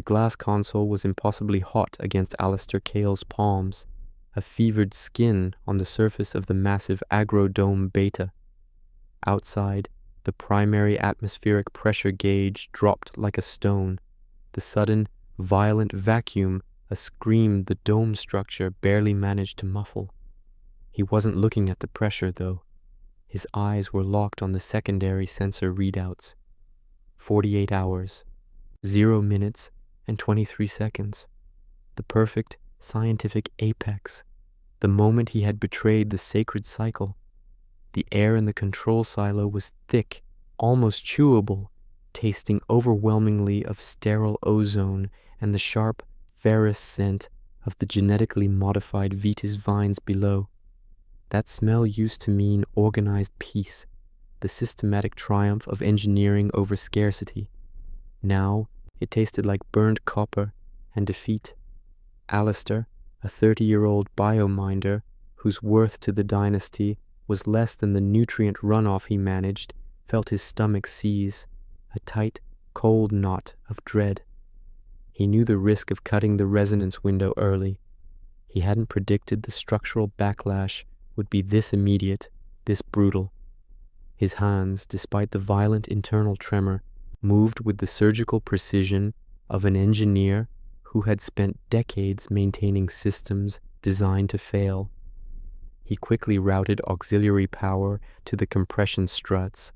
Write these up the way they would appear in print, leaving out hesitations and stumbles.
glass console was impossibly hot against Alistair Cale's palms, a fevered skin on the surface of the massive agrodome beta. Outside, the primary atmospheric pressure gauge dropped like a stone. The sudden, violent vacuum, a scream the dome structure barely managed to muffle. He wasn't looking at the pressure, though. His eyes were locked on the secondary sensor readouts. 48 hours, 0 minutes, and 23 seconds. The perfect scientific apex. The moment he had betrayed the sacred cycle. The air in the control silo was thick, almost chewable, tasting overwhelmingly of sterile ozone and the sharp, ferrous scent of the genetically modified Vitis vines below. That smell used to mean organized peace, the systematic triumph of engineering over scarcity. Now it tasted like burned copper and defeat. Alistair, a 30-year-old biominder whose worth to the Dynasty was less than the nutrient runoff he managed, felt his stomach seize, a tight, cold knot of dread. He knew the risk of cutting the resonance window early. He hadn't predicted the structural backlash would be this immediate, this brutal. His hands, despite the violent internal tremor, moved with the surgical precision of an engineer who had spent decades maintaining systems designed to fail. He quickly routed auxiliary power to the compression struts,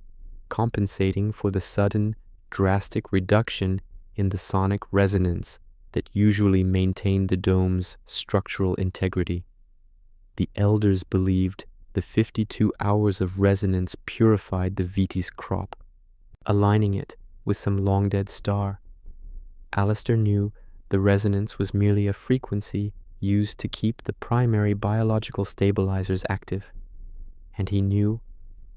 compensating for the sudden, drastic reduction in the sonic resonance that usually maintained the dome's structural integrity. The elders believed the 52 hours of resonance purified the Vitis crop, aligning it with some long-dead star. Alistair knew the resonance was merely a frequency used to keep the primary biological stabilizers active, and he knew,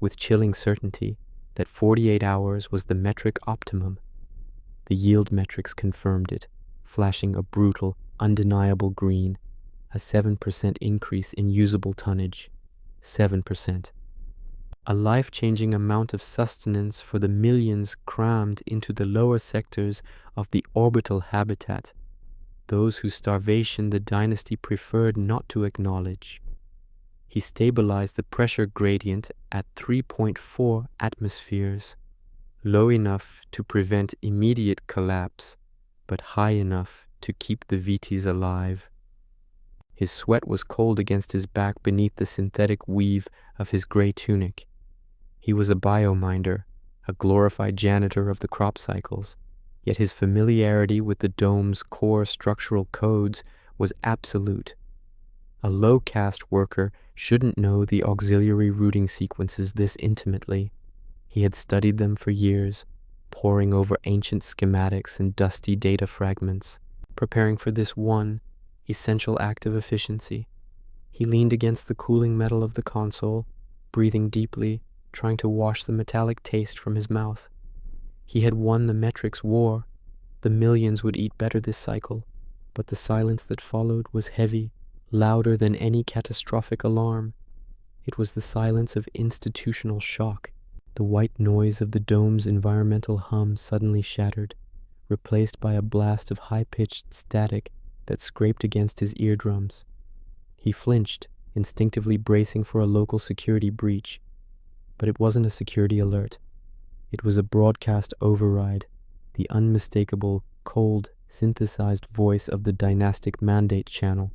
with chilling certainty, that 48 hours was the metric optimum. The yield metrics confirmed it, flashing a brutal, undeniable green, a 7% increase in usable tonnage. 7%. A life-changing amount of sustenance for the millions crammed into the lower sectors of the orbital habitat, those whose starvation the Dynasty preferred not to acknowledge. He stabilized the pressure gradient at 3.4 atmospheres, low enough to prevent immediate collapse, but high enough to keep the Vitis alive. His sweat was cold against his back beneath the synthetic weave of his gray tunic. He was a biominder, a glorified janitor of the crop cycles, yet his familiarity with the dome's core structural codes was absolute. A low-caste worker shouldn't know the auxiliary routing sequences this intimately. He had studied them for years, poring over ancient schematics and dusty data fragments, preparing for this one essential act of efficiency. He leaned against the cooling metal of the console, breathing deeply, trying to wash the metallic taste from his mouth. He had won the metrics war. The millions would eat better this cycle, but the silence that followed was heavy, louder than any catastrophic alarm. It was the silence of institutional shock. The white noise of the dome's environmental hum suddenly shattered, replaced by a blast of high-pitched static that scraped against his eardrums. He flinched, instinctively bracing for a local security breach. But it wasn't a security alert. It was a broadcast override, the unmistakable, cold, synthesized voice of the dynastic mandate channel.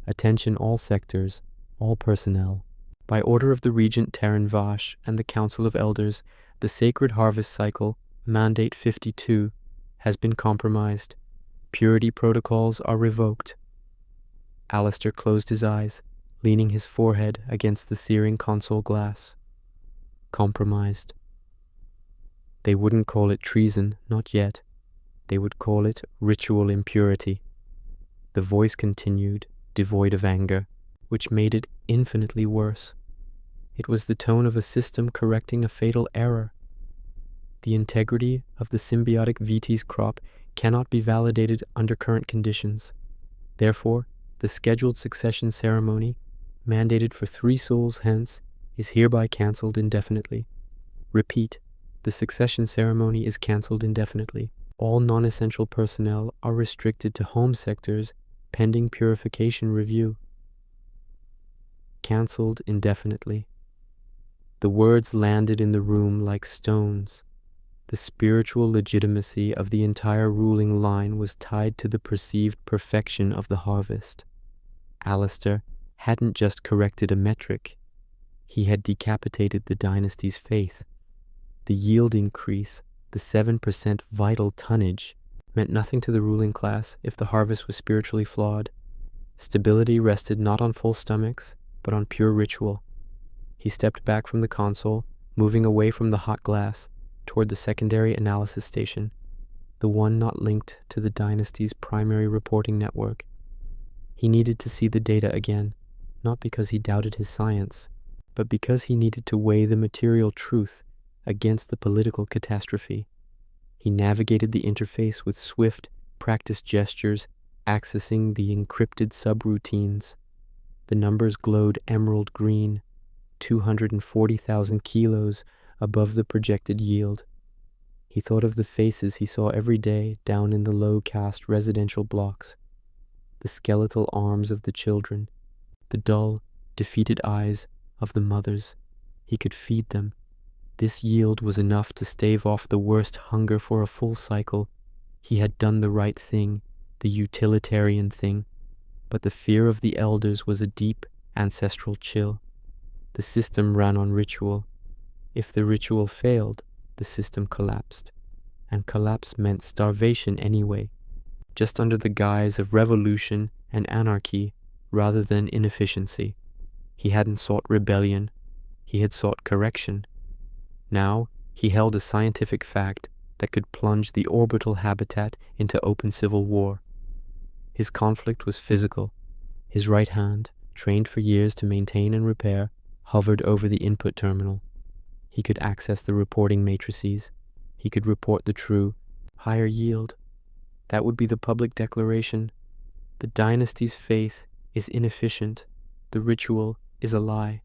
Attention all sectors, all personnel. By order of the Regent Taran Vash and the Council of Elders, the Sacred Harvest Cycle, Mandate 52, has been compromised. Purity protocols are revoked. Alistair closed his eyes, leaning his forehead against the searing console glass. Compromised. They wouldn't call it treason, not yet. They would call it ritual impurity. The voice continued, devoid of anger, which made it infinitely worse. It was the tone of a system correcting a fatal error. The integrity of the symbiotic Vitis crop cannot be validated under current conditions. Therefore, the scheduled succession ceremony, mandated for 3 sols hence, is hereby cancelled indefinitely. Repeat, the succession ceremony is cancelled indefinitely. All non-essential personnel are restricted to home sectors pending purification review. Cancelled indefinitely. The words landed in the room like stones. The spiritual legitimacy of the entire ruling line was tied to the perceived perfection of the harvest. Alistair hadn't just corrected a metric. He had decapitated the dynasty's faith. The yield increase, the 7% vital tonnage, meant nothing to the ruling class if the harvest was spiritually flawed. Stability rested not on full stomachs, but on pure ritual. He stepped back from the console, moving away from the hot glass, toward the secondary analysis station, the one not linked to the dynasty's primary reporting network. He needed to see the data again, not because he doubted his science, but because he needed to weigh the material truth against the political catastrophe. He navigated the interface with swift, practiced gestures, accessing the encrypted subroutines. The numbers glowed emerald green, 240,000 kilos above the projected yield. He thought of the faces he saw every day down in the low-caste residential blocks, the skeletal arms of the children, the dull, defeated eyes of the mothers. He could feed them. This yield was enough to stave off the worst hunger for a full cycle. He had done the right thing, the utilitarian thing, but the fear of the elders was a deep, ancestral chill. The system ran on ritual. If the ritual failed, the system collapsed. And collapse meant starvation anyway, just under the guise of revolution and anarchy rather than inefficiency. He hadn't sought rebellion. He had sought correction. Now he held a scientific fact that could plunge the orbital habitat into open civil war. His conflict was physical. His right hand, trained for years to maintain and repair, hovered over the input terminal. He could access the reporting matrices. He could report the true, higher yield. That would be the public declaration. The dynasty's faith is inefficient. The ritual is a lie.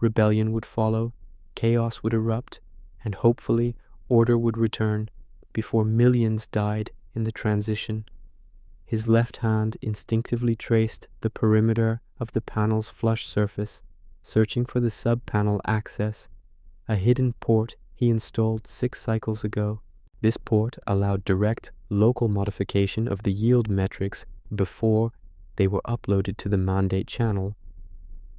Rebellion would follow, chaos would erupt, and hopefully order would return before millions died in the transition. His left hand instinctively traced the perimeter of the panel's flush surface, searching for the sub-panel access, a hidden port he installed 6 cycles ago. This port allowed direct, local modification of the yield metrics before they were uploaded to the mandate channel.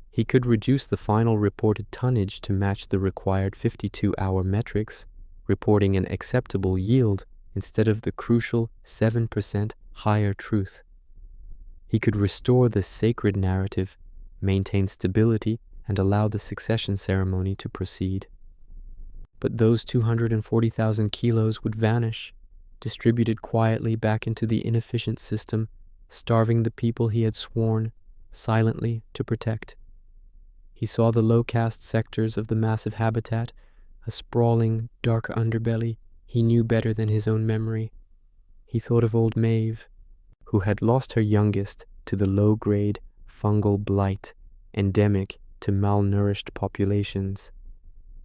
He could reduce the final reported tonnage to match the required 52-hour metrics, reporting an acceptable yield instead of the crucial 7% higher truth. He could restore the sacred narrative, maintain stability, and allow the succession ceremony to proceed. But those 240,000 kilos would vanish, distributed quietly back into the inefficient system, starving the people he had sworn silently to protect. He saw the low-caste sectors of the massive habitat, a sprawling, dark underbelly he knew better than his own memory. He thought of old Maeve, who had lost her youngest to the low-grade fungal blight endemic to malnourished populations.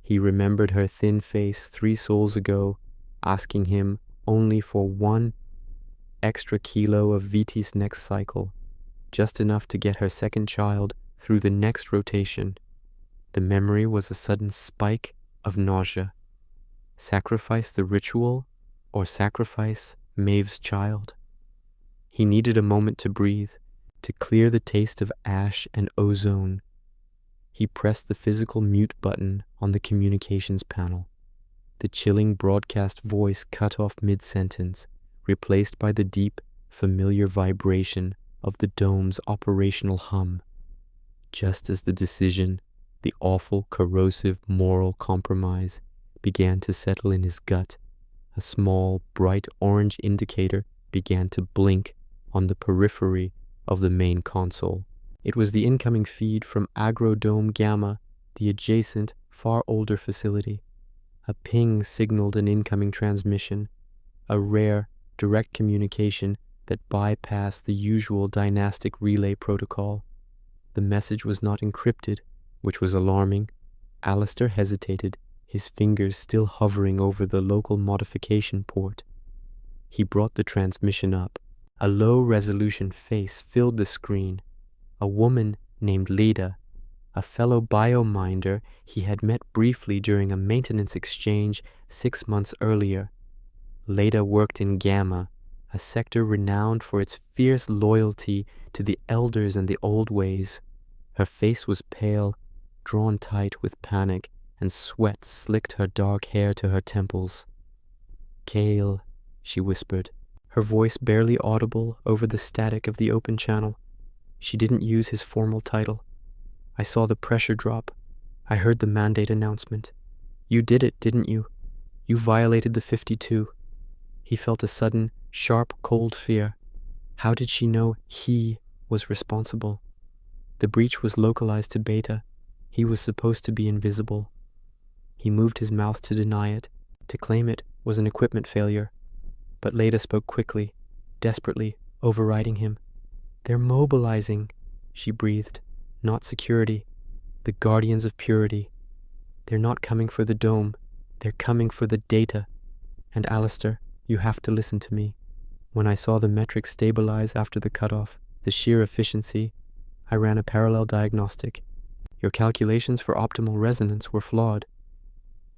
He remembered her thin face 3 sols ago, asking him only for 1 extra kilo of Viti's next cycle, just enough to get her second child through the next rotation. The memory was a sudden spike of nausea. Sacrifice the ritual or sacrifice Maeve's child? He needed a moment to breathe, to clear the taste of ash and ozone. He pressed the physical mute button on the communications panel. The chilling broadcast voice cut off mid-sentence, replaced by the deep, familiar vibration of the dome's operational hum. Just as the decision, the awful, corrosive moral compromise, began to settle in his gut, a small, bright orange indicator began to blink on the periphery of the main console. It was the incoming feed from Agrodome Gamma, the adjacent, far older facility. A ping signaled an incoming transmission, a rare, direct communication that bypassed the usual dynastic relay protocol. The message was not encrypted, which was alarming. Alistair hesitated, his fingers still hovering over the local modification port. He brought the transmission up. A low-resolution face filled the screen. A woman named Leda, a fellow biominder he had met briefly during a maintenance exchange 6 months earlier. Leda worked in Gamma, a sector renowned for its fierce loyalty to the elders and the old ways. Her face was pale, drawn tight with panic, and sweat slicked her dark hair to her temples. "Kale," she whispered, her voice barely audible over the static of the open channel. She didn't use his formal title. I saw the pressure drop. I heard the mandate announcement. "You did it, didn't you? You violated the 52. He felt a sudden, sharp, cold fear. How did she know he was responsible? The breach was localized to Beta. He was supposed to be invisible. He moved his mouth to deny it, to claim it was an equipment failure. But Leda spoke quickly, desperately, overriding him. "They're mobilizing," she breathed. "Not security. The guardians of purity. They're not coming for the dome. They're coming for the data. And Alistair, you have to listen to me. When I saw the metrics stabilize after the cutoff, the sheer efficiency, I ran a parallel diagnostic. Your calculations for optimal resonance were flawed."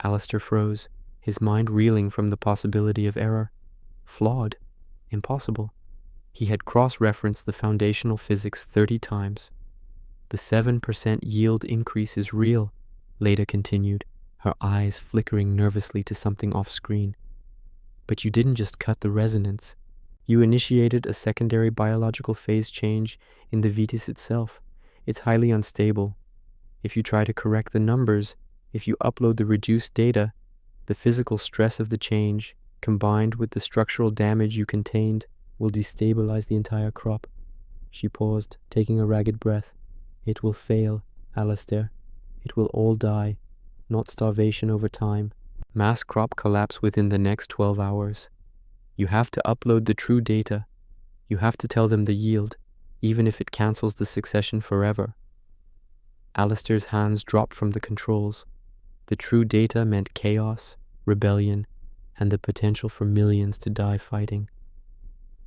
Alistair froze, his mind reeling from the possibility of error. Flawed? Impossible. He had cross-referenced the foundational physics 30 times. "The 7% yield increase is real," Leda continued, her eyes flickering nervously to something off-screen. "But you didn't just cut the resonance. You initiated a secondary biological phase change in the Vetus itself. It's highly unstable. If you try to correct the numbers, if you upload the reduced data, the physical stress of the change, combined with the structural damage you contained, will destabilize the entire crop." She paused, taking a ragged breath. "It will fail, Alistair. It will all die, not starvation over time. Mass crop collapse within the next 12 hours. You have to upload the true data. You have to tell them the yield, even if it cancels the succession forever." Alistair's hands dropped from the controls. The true data meant chaos, rebellion, and the potential for millions to die fighting.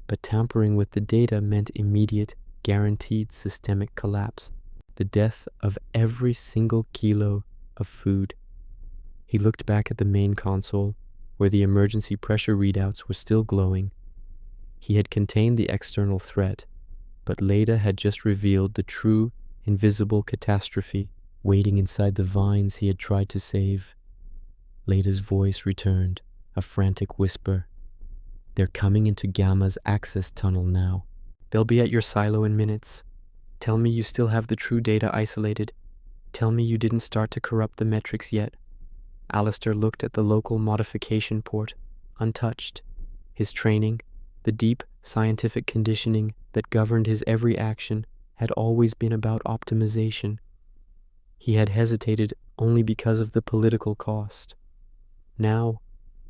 But tampering with the data meant immediate, guaranteed systemic collapse, the death of every single kilo of food. He looked back at the main console, where the emergency pressure readouts were still glowing. He had contained the external threat, but Leda had just revealed the true, invisible catastrophe waiting inside the vines he had tried to save. Leda's voice returned, a frantic whisper. "They're coming into Gamma's access tunnel now. They'll be at your silo in minutes. Tell me you still have the true data isolated. Tell me you didn't start to corrupt the metrics yet." Alistair looked at the local modification port, untouched. His training, the deep scientific conditioning that governed his every action, had always been about optimization. He had hesitated only because of the political cost. Now,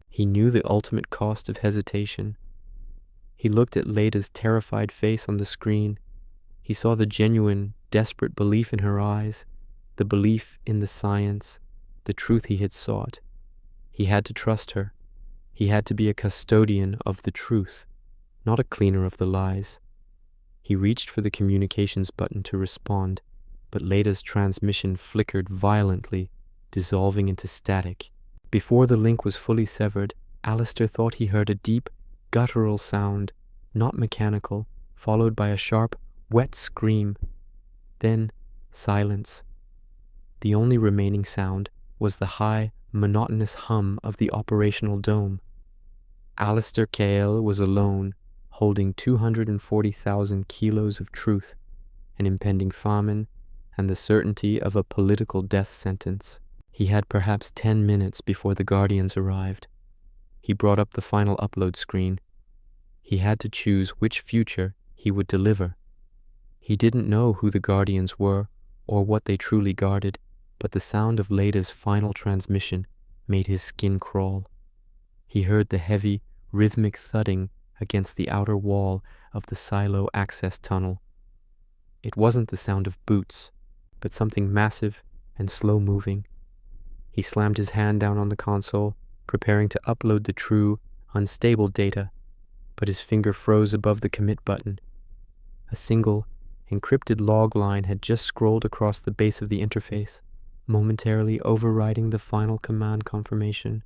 he knew the ultimate cost of hesitation. He looked at Leda's terrified face on the screen. He saw the genuine, desperate belief in her eyes, the belief in the science, the truth he had sought. He had to trust her. He had to be a custodian of the truth, not a cleaner of the lies. He reached for the communications button to respond, but Leda's transmission flickered violently, dissolving into static. Before the link was fully severed, Alistair thought he heard a deep, guttural sound, not mechanical, followed by a sharp, wet scream. Then, silence. The only remaining sound was the high, monotonous hum of the operational dome. Alistair Kale was alone, holding 240,000 kilos of truth, an impending famine, and the certainty of a political death sentence. He had perhaps 10 minutes before the Guardians arrived. He brought up the final upload screen. He had to choose which future he would deliver. He didn't know who the Guardians were or what they truly guarded, but the sound of Leda's final transmission made his skin crawl. He heard the heavy, rhythmic thudding against the outer wall of the silo access tunnel. It wasn't the sound of boots, but something massive and slow-moving. He slammed his hand down on the console, preparing to upload the true, unstable data. but his finger froze above the commit button. A single, encrypted log line had just scrolled across the base of the interface, momentarily overriding the final command confirmation.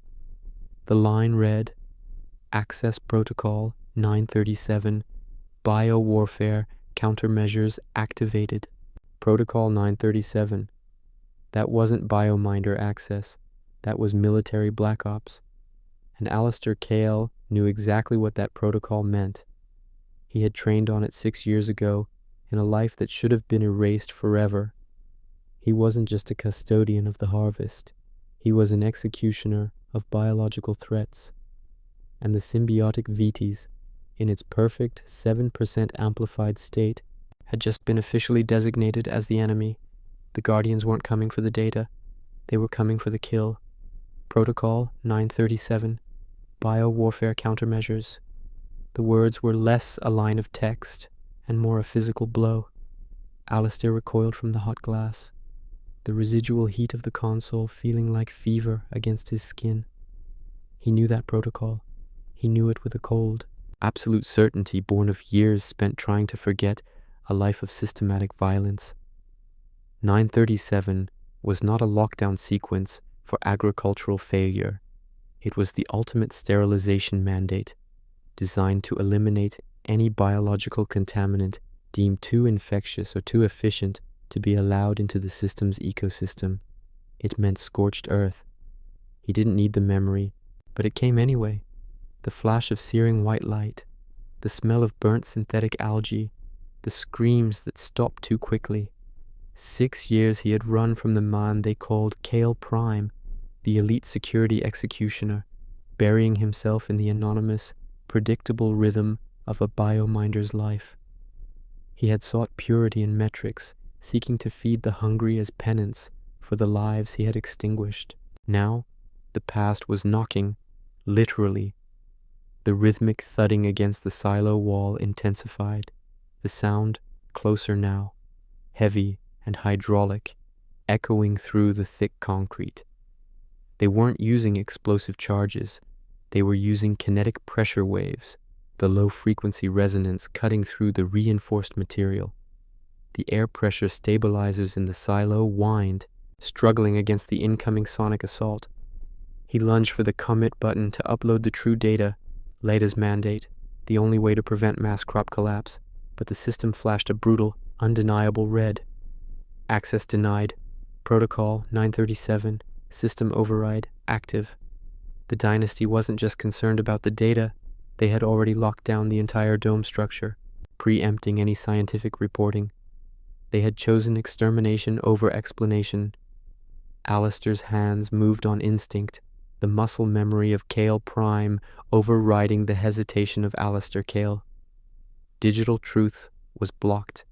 The line read, Access Protocol 937, Biowarfare Countermeasures Activated. Protocol 937. That wasn't biominder access. That was military black ops. And Alistair Kale knew exactly what that protocol meant. He had trained on it 6 years ago in a life that should have been erased forever. He wasn't just a custodian of the harvest. He was an executioner of biological threats. And the symbiotic VTs, in its perfect 7% amplified state, had just been officially designated as the enemy. The Guardians weren't coming for the data. They were coming for the kill. Protocol 937, Biowarfare Countermeasures. The words were less a line of text and more a physical blow. Alistair recoiled from the hot glass, the residual heat of the console feeling like fever against his skin. He knew that protocol. He knew it with a cold, absolute certainty born of years spent trying to forget a life of systematic violence. 937 was not a lockdown sequence for agricultural failure. It was the ultimate sterilization mandate, designed to eliminate any biological contaminant deemed too infectious or too efficient to be allowed into the system's ecosystem. It meant scorched earth. He didn't need the memory, but it came anyway. The flash of searing white light, the smell of burnt synthetic algae, the screams that stopped too quickly. 6 years he had run from the man they called Kale Prime, the elite security executioner, burying himself in the anonymous, predictable rhythm of a biominder's life. He had sought purity in metrics, seeking to feed the hungry as penance for the lives he had extinguished. Now, the past was knocking, literally. The rhythmic thudding against the silo wall intensified, the sound closer now, heavy and hydraulic, echoing through the thick concrete. They weren't using explosive charges. They were using kinetic pressure waves, the low-frequency resonance cutting through the reinforced material. The air pressure stabilizers in the silo whined, struggling against the incoming sonic assault. He lunged for the commit button to upload the true data, Lada's mandate, the only way to prevent mass crop collapse, but the system flashed a brutal, undeniable red. Access denied. Protocol 937, system override active. The Dynasty wasn't just concerned about the data, they had already locked down the entire dome structure, preempting any scientific reporting. They had chosen extermination over explanation. Alistair's hands moved on instinct, the muscle memory of Kale Prime overriding the hesitation of Alistair Kale. Digital truth was blocked.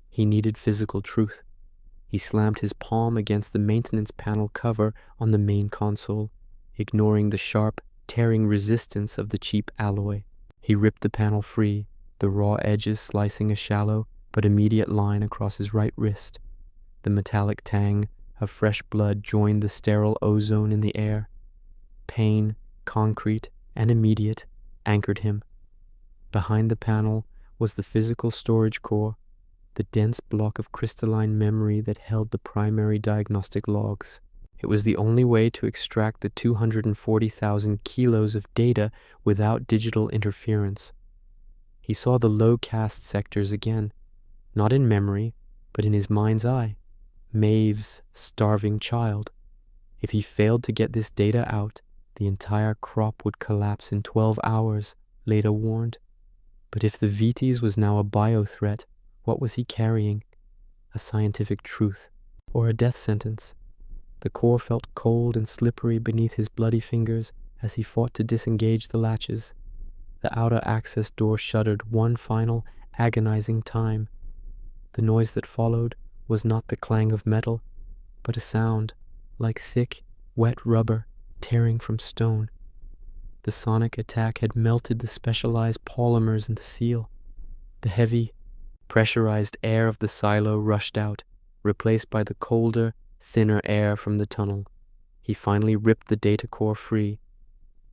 He needed physical truth. He slammed his palm against the maintenance panel cover on the main console, ignoring the sharp, tearing resistance of the cheap alloy. He ripped the panel free, the raw edges slicing a shallow but immediate line across his right wrist. The metallic tang of fresh blood joined the sterile ozone in the air. Pain, concrete and immediate, anchored him. Behind the panel was the physical storage core, the dense block of crystalline memory that held the primary diagnostic logs. It was the only way to extract the 240,000 kilos of data without digital interference. He saw the low-caste sectors again, not in memory, but in his mind's eye. Maeve's starving child. If he failed to get this data out, the entire crop would collapse in 12 hours, Leda warned. But if the VTs was now a bio-threat, what was he carrying? A scientific truth, or a death sentence? The core felt cold and slippery beneath his bloody fingers as he fought to disengage the latches. The outer access door shuddered one final, agonizing time. The noise that followed was not the clang of metal, but a sound like thick, wet rubber tearing from stone. The sonic attack had melted the specialized polymers in the seal. The heavy, pressurized air of the silo rushed out, replaced by the colder, thinner air from the tunnel. He finally ripped the data core free.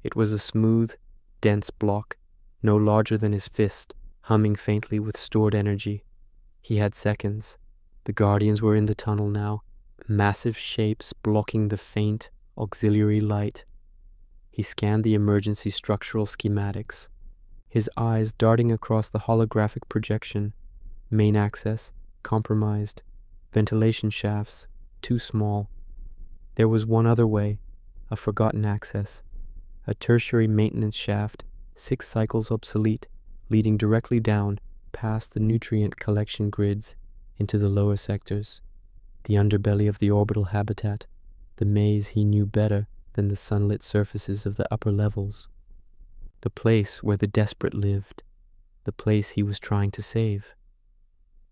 It was a smooth, dense block, no larger than his fist, humming faintly with stored energy. He had seconds. The Guardians were in the tunnel now, massive shapes blocking the faint, auxiliary light. He scanned the emergency structural schematics, his eyes darting across the holographic projection. Main access, compromised. Ventilation shafts, too small. There was one other way, a forgotten access. A tertiary maintenance shaft, 6 cycles obsolete, leading directly down, past the nutrient collection grids, into the lower sectors. The underbelly of the orbital habitat, the maze he knew better than the sunlit surfaces of the upper levels. The place where the desperate lived, the place he was trying to save.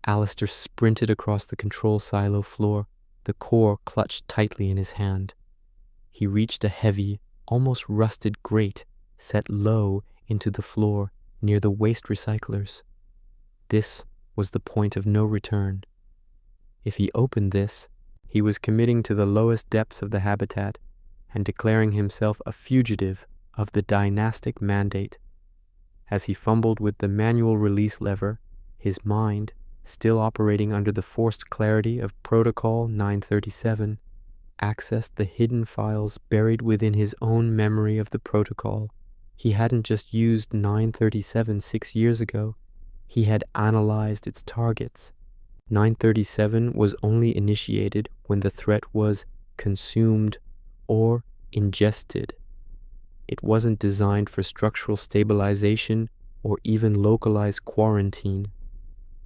Alistair sprinted across the control silo floor, the core clutched tightly in his hand. He reached a heavy, almost rusted grate set low into the floor near the waste recyclers. This was the point of no return. If he opened this, he was committing to the lowest depths of the habitat and declaring himself a fugitive of the dynastic mandate. As he fumbled with the manual release lever, his mind, still operating under the forced clarity of Protocol 937, accessed the hidden files buried within his own memory of the protocol. He hadn't just used 937 6 years ago, he had analyzed its targets. 937 was only initiated when the threat was consumed or ingested. It wasn't designed for structural stabilization or even localized quarantine.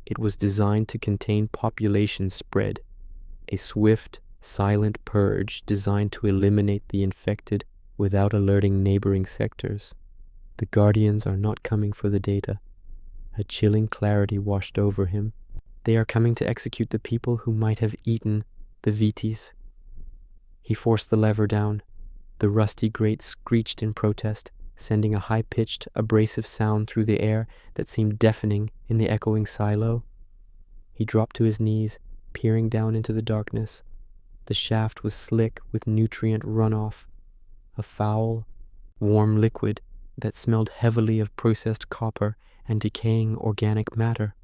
It was designed to contain population spread, a swift, silent purge designed to eliminate the infected without alerting neighboring sectors. The Guardians are not coming for the data. A chilling clarity washed over him. They are coming to execute the people who might have eaten the VTs. He forced the lever down. The rusty grate screeched in protest, sending a high-pitched, abrasive sound through the air that seemed deafening in the echoing silo. He dropped to his knees, peering down into the darkness. The shaft was slick with nutrient runoff, a foul, warm liquid that smelled heavily of processed copper and decaying organic matter.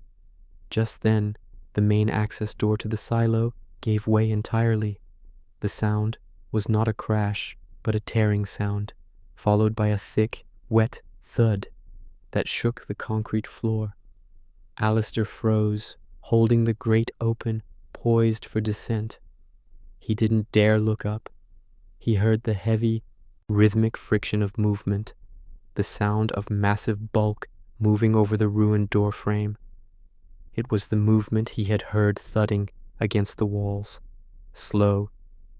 Just then, the main access door to the silo gave way entirely. The sound was not a crash, but a tearing sound, followed by a thick, wet thud that shook the concrete floor. Alistair froze, holding the grate open, poised for descent. He didn't dare look up. He heard the heavy, rhythmic friction of movement, the sound of massive bulk moving over the ruined door frame. It was the movement he had heard thudding against the walls, slow,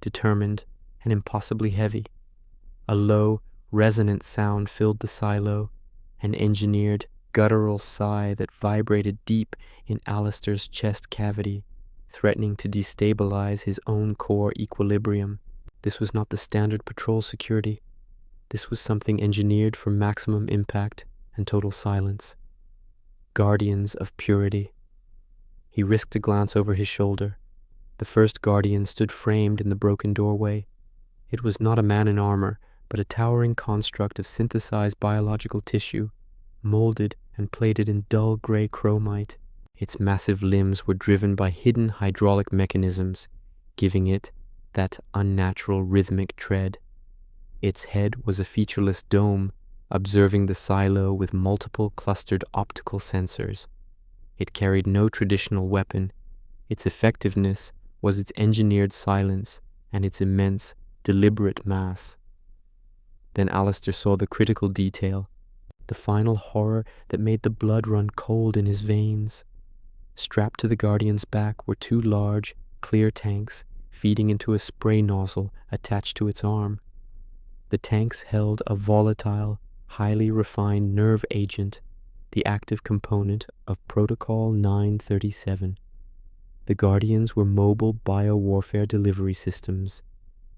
determined, and impossibly heavy. A low, resonant sound filled the silo, an engineered, guttural sigh that vibrated deep in Alistair's chest cavity, threatening to destabilize his own core equilibrium. This was not the standard patrol security. This was something engineered for maximum impact and total silence. Guardians of purity. He risked a glance over his shoulder. The first Guardian stood framed in the broken doorway. It was not a man in armor, but a towering construct of synthesized biological tissue, molded and plated in dull gray chromite. Its massive limbs were driven by hidden hydraulic mechanisms, giving it that unnatural rhythmic tread. Its head was a featureless dome, observing the silo with multiple clustered optical sensors. It carried no traditional weapon. Its effectiveness was its engineered silence and its immense, deliberate mass. Then Alistair saw the critical detail, the final horror that made the blood run cold in his veins. Strapped to the Guardian's back were 2 large, clear tanks feeding into a spray nozzle attached to its arm. The tanks held a volatile, highly refined nerve agent, the active component of Protocol 937. The Guardians were mobile biowarfare delivery systems.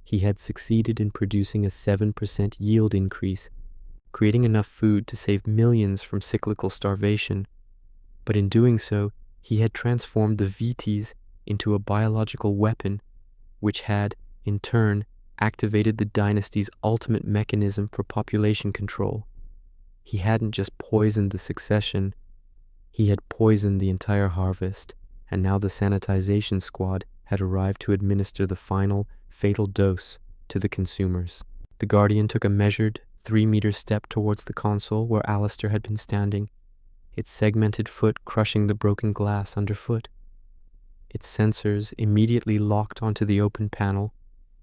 He had succeeded in producing a 7% yield increase, creating enough food to save millions from cyclical starvation. But in doing so, he had transformed the VTs into a biological weapon, which had, in turn, activated the Dynasty's ultimate mechanism for population control. He hadn't just poisoned the succession, he had poisoned the entire harvest, and now the sanitization squad had arrived to administer the final, fatal dose to the consumers. The Guardian took a measured 3-meter step towards the console where Alistair had been standing, its segmented foot crushing the broken glass underfoot. Its sensors immediately locked onto the open panel,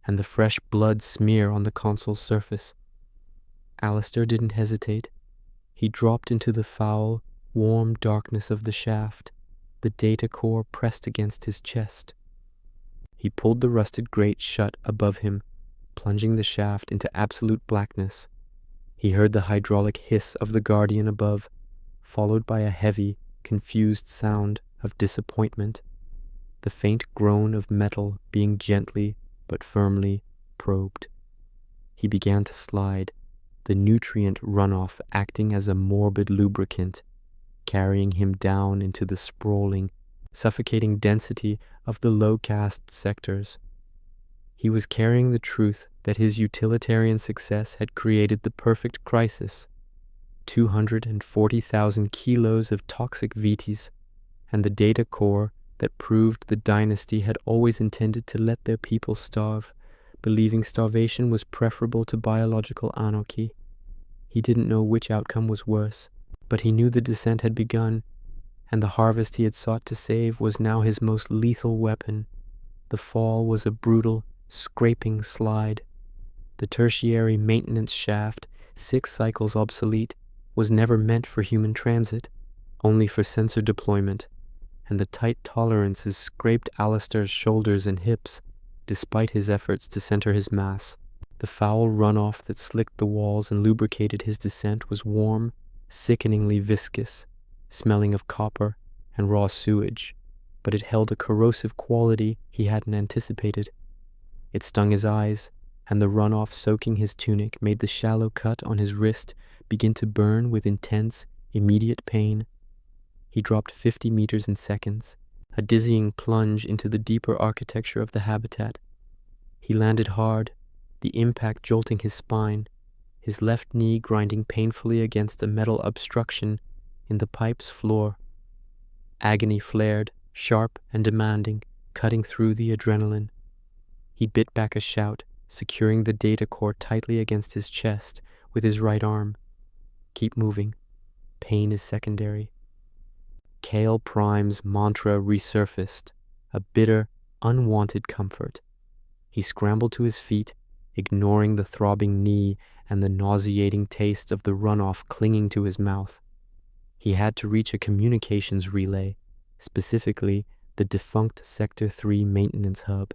and the fresh blood smear on the console's surface. Alistair didn't hesitate. He dropped into the foul, warm darkness of the shaft, the data core pressed against his chest. He pulled the rusted grate shut above him, plunging the shaft into absolute blackness. He heard the hydraulic hiss of the Guardian above, followed by a heavy, confused sound of disappointment, the faint groan of metal being gently but firmly probed. He began to slide, the nutrient runoff acting as a morbid lubricant, carrying him down into the sprawling, suffocating density of the low-caste sectors. He was carrying the truth that his utilitarian success had created the perfect crisis: 240,000 kilos of toxic VTs, and the data core that proved the Dynasty had always intended to let their people starve, believing starvation was preferable to biological anarchy. He didn't know which outcome was worse, but he knew the descent had begun, and the harvest he had sought to save was now his most lethal weapon. The fall was a brutal, scraping slide. The tertiary maintenance shaft, 6 cycles obsolete, was never meant for human transit, only for sensor deployment, and the tight tolerances scraped Alistair's shoulders and hips, despite his efforts to center his mass. The foul runoff that slicked the walls and lubricated his descent was warm, sickeningly viscous, smelling of copper and raw sewage, but it held a corrosive quality he hadn't anticipated. It stung his eyes, and the runoff soaking his tunic made the shallow cut on his wrist begin to burn with intense, immediate pain. He dropped 50 meters in seconds, a dizzying plunge into the deeper architecture of the habitat. He landed hard, the impact jolting his spine, his left knee grinding painfully against a metal obstruction in the pipe's floor. Agony flared, sharp and demanding, cutting through the adrenaline. He bit back a shout, securing the data core tightly against his chest with his right arm. Keep moving. Pain is secondary. Kale Prime's mantra resurfaced, a bitter, unwanted comfort. He scrambled to his feet, ignoring the throbbing knee and the nauseating taste of the runoff clinging to his mouth. He had to reach a communications relay, specifically the defunct Sector 3 maintenance hub.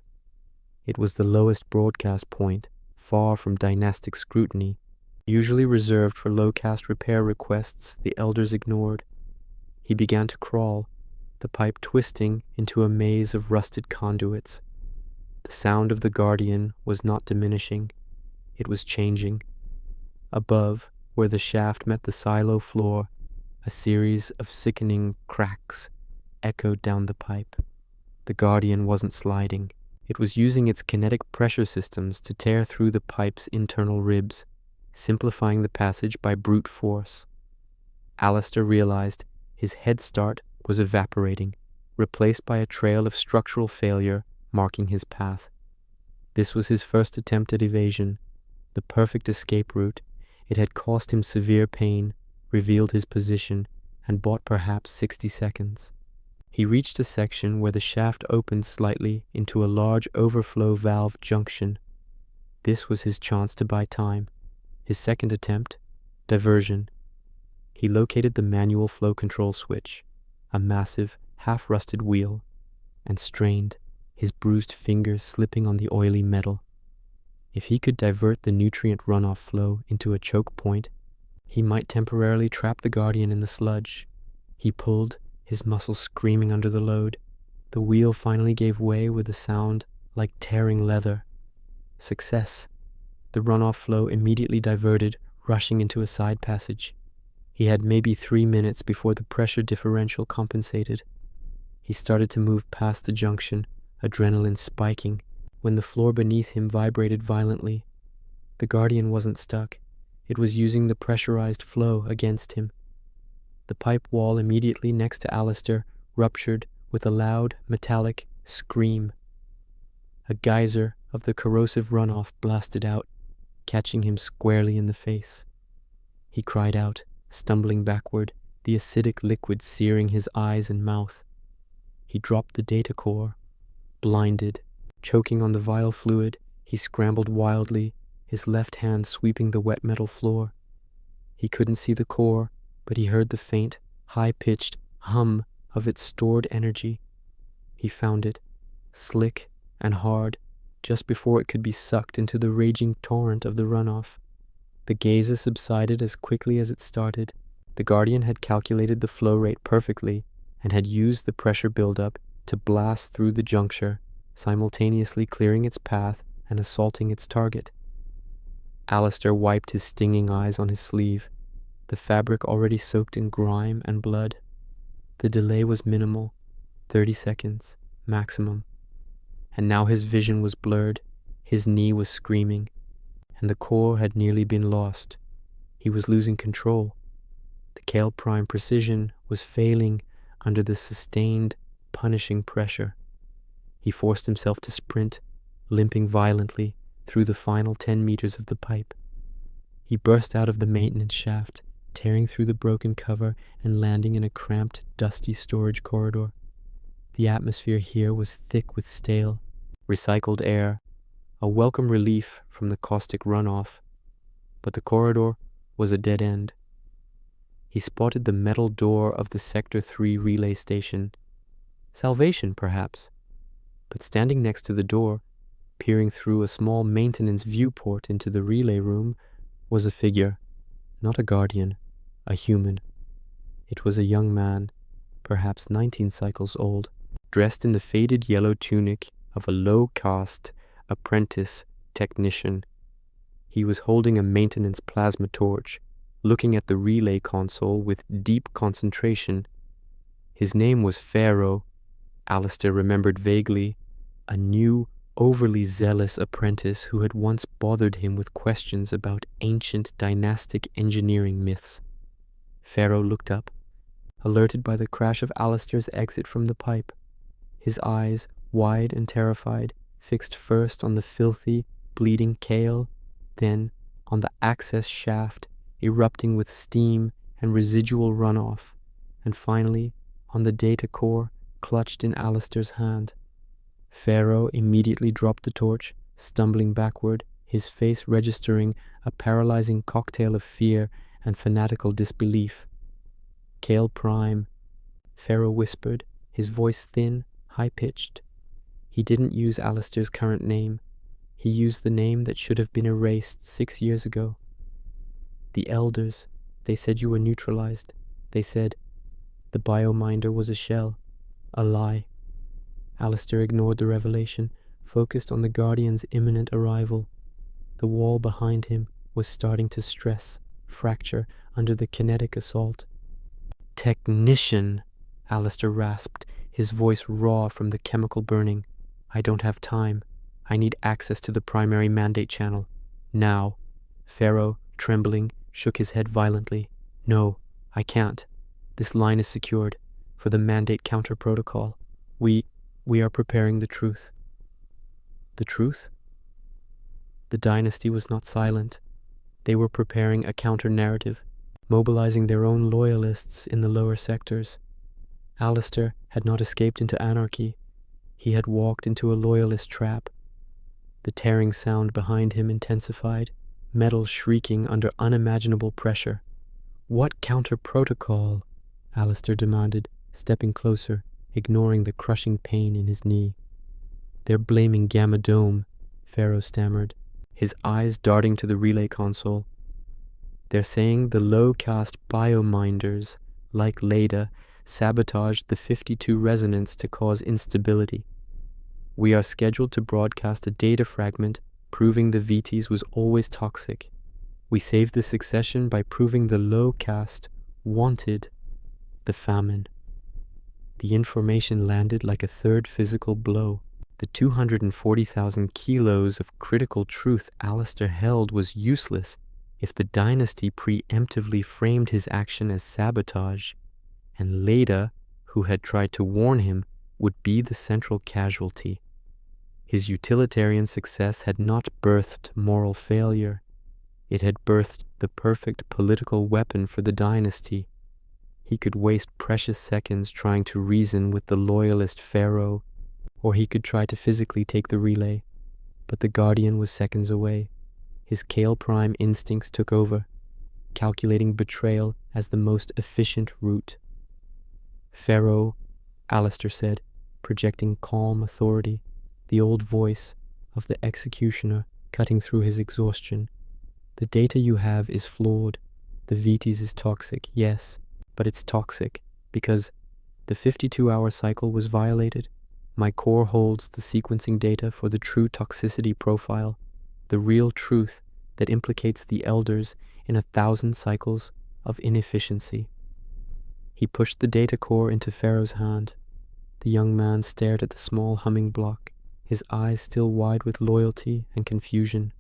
It was the lowest broadcast point, far from dynastic scrutiny, usually reserved for low-caste repair requests the elders ignored. He began to crawl, the pipe twisting into a maze of rusted conduits. The sound of the Guardian was not diminishing. It was changing. Above, where the shaft met the silo floor, a series of sickening cracks echoed down the pipe. The Guardian wasn't sliding. It was using its kinetic pressure systems to tear through the pipe's internal ribs, simplifying the passage by brute force. Alistair realized his head start was evaporating, replaced by a trail of structural failure marking his path. This was his first attempt at evasion, the perfect escape route. It had cost him severe pain, revealed his position, and bought perhaps 60 seconds. He reached a section where the shaft opened slightly into a large overflow valve junction. This was his chance to buy time. His second attempt, diversion. He located the manual flow control switch, a massive, half-rusted wheel, and strained, his bruised fingers slipping on the oily metal. If he could divert the nutrient runoff flow into a choke point, he might temporarily trap the Guardian in the sludge. He pulled, his muscles screaming under the load. The wheel finally gave way with a sound like tearing leather. Success. The runoff flow immediately diverted, rushing into a side passage. He had maybe 3 minutes before the pressure differential compensated. He started to move past the junction, adrenaline spiking, when the floor beneath him vibrated violently. The Guardian wasn't stuck. It was using the pressurized flow against him. The pipe wall immediately next to Alistair ruptured with a loud, metallic scream. A geyser of the corrosive runoff blasted out, catching him squarely in the face. He cried out, stumbling backward, the acidic liquid searing his eyes and mouth. He dropped the data core. Blinded, choking on the vile fluid, he scrambled wildly, his left hand sweeping the wet metal floor. He couldn't see the core, but he heard the faint, high-pitched hum of its stored energy. He found it, slick and hard, just before it could be sucked into the raging torrent of the runoff. The geyser subsided as quickly as it started. The Guardian had calculated the flow rate perfectly and had used the pressure buildup to blast through the juncture, simultaneously clearing its path and assaulting its target. Alistair wiped his stinging eyes on his sleeve, the fabric already soaked in grime and blood. The delay was minimal, 30 seconds, maximum. And now his vision was blurred, his knee was screaming, and the core had nearly been lost. He was losing control. The Kale Prime precision was failing under the sustained, punishing pressure. He forced himself to sprint, limping violently through the final 10 meters of the pipe. He burst out of the maintenance shaft, tearing through the broken cover and landing in a cramped, dusty storage corridor. The atmosphere here was thick with stale, recycled air, a welcome relief from the caustic runoff, but the corridor was a dead end. He spotted the metal door of the Sector 3 relay station. Salvation, perhaps. But standing next to the door, peering through a small maintenance viewport into the relay room, was a figure, not a Guardian, a human. It was a young man, perhaps 19 cycles old, dressed in the faded yellow tunic of a low-caste apprentice technician. He was holding a maintenance plasma torch, looking at the relay console with deep concentration. His name was Pharaoh, Alistair remembered vaguely, a new, overly zealous apprentice who had once bothered him with questions about ancient dynastic engineering myths. Pharaoh looked up, alerted by the crash of Alistair's exit from the pipe, his eyes, wide and terrified, fixed first on the filthy, bleeding Kale, then on the access shaft erupting with steam and residual runoff, and finally on the data core clutched in Alistair's hand. Pharaoh immediately dropped the torch, stumbling backward, his face registering a paralyzing cocktail of fear and fanatical disbelief. Kale Prime, Pharaoh whispered, his voice thin, high-pitched. He didn't use Alistair's current name. He used the name that should have been erased 6 years ago. The Elders, they said you were neutralized. They said the biominder was a shell, a lie. Alistair ignored the revelation, focused on the Guardian's imminent arrival. The wall behind him was starting to stress, fracture under the kinetic assault. Technician, Alistair rasped, his voice raw from the chemical burning. I don't have time. I need access to the primary mandate channel. Now. Pharaoh, trembling, shook his head violently. No, I can't. This line is secured for the mandate counter protocol. We are preparing the truth. The truth? The Dynasty was not silent. They were preparing a counter-narrative, mobilizing their own loyalists in the lower sectors. Alistair had not escaped into anarchy. He had walked into a loyalist trap. The tearing sound behind him intensified, metal shrieking under unimaginable pressure. What counter-protocol? Alistair demanded, stepping closer, ignoring the crushing pain in his knee. They're blaming Gamma Dome, Pharaoh stammered, his eyes darting to the relay console. They're saying the low-caste biominders, like Leda, sabotaged the 52 resonance to cause instability. We are scheduled to broadcast a data fragment proving the VTs was always toxic. We saved the succession by proving the low-caste wanted the famine. The information landed like a third physical blow. The 240,000 kilos of critical truth Alistair held was useless. If the Dynasty preemptively framed his action as sabotage, and Leda, who had tried to warn him, would be the central casualty. His utilitarian success had not birthed moral failure. It had birthed the perfect political weapon for the Dynasty. He could waste precious seconds trying to reason with the loyalist pharaoh, or he could try to physically take the relay. But the Guardian was seconds away. His Kale Prime instincts took over, calculating betrayal as the most efficient route. "Pharaoh," Alistair said, projecting calm authority, the old voice of the executioner cutting through his exhaustion. "The data you have is flawed. The Vitis is toxic, yes, but it's toxic because the 52-hour cycle was violated. My core holds the sequencing data for the true toxicity profile, the real truth that implicates the elders in 1,000 cycles of inefficiency." He pushed the data core into Pharaoh's hand. The young man stared at the small humming block, his eyes still wide with loyalty and confusion.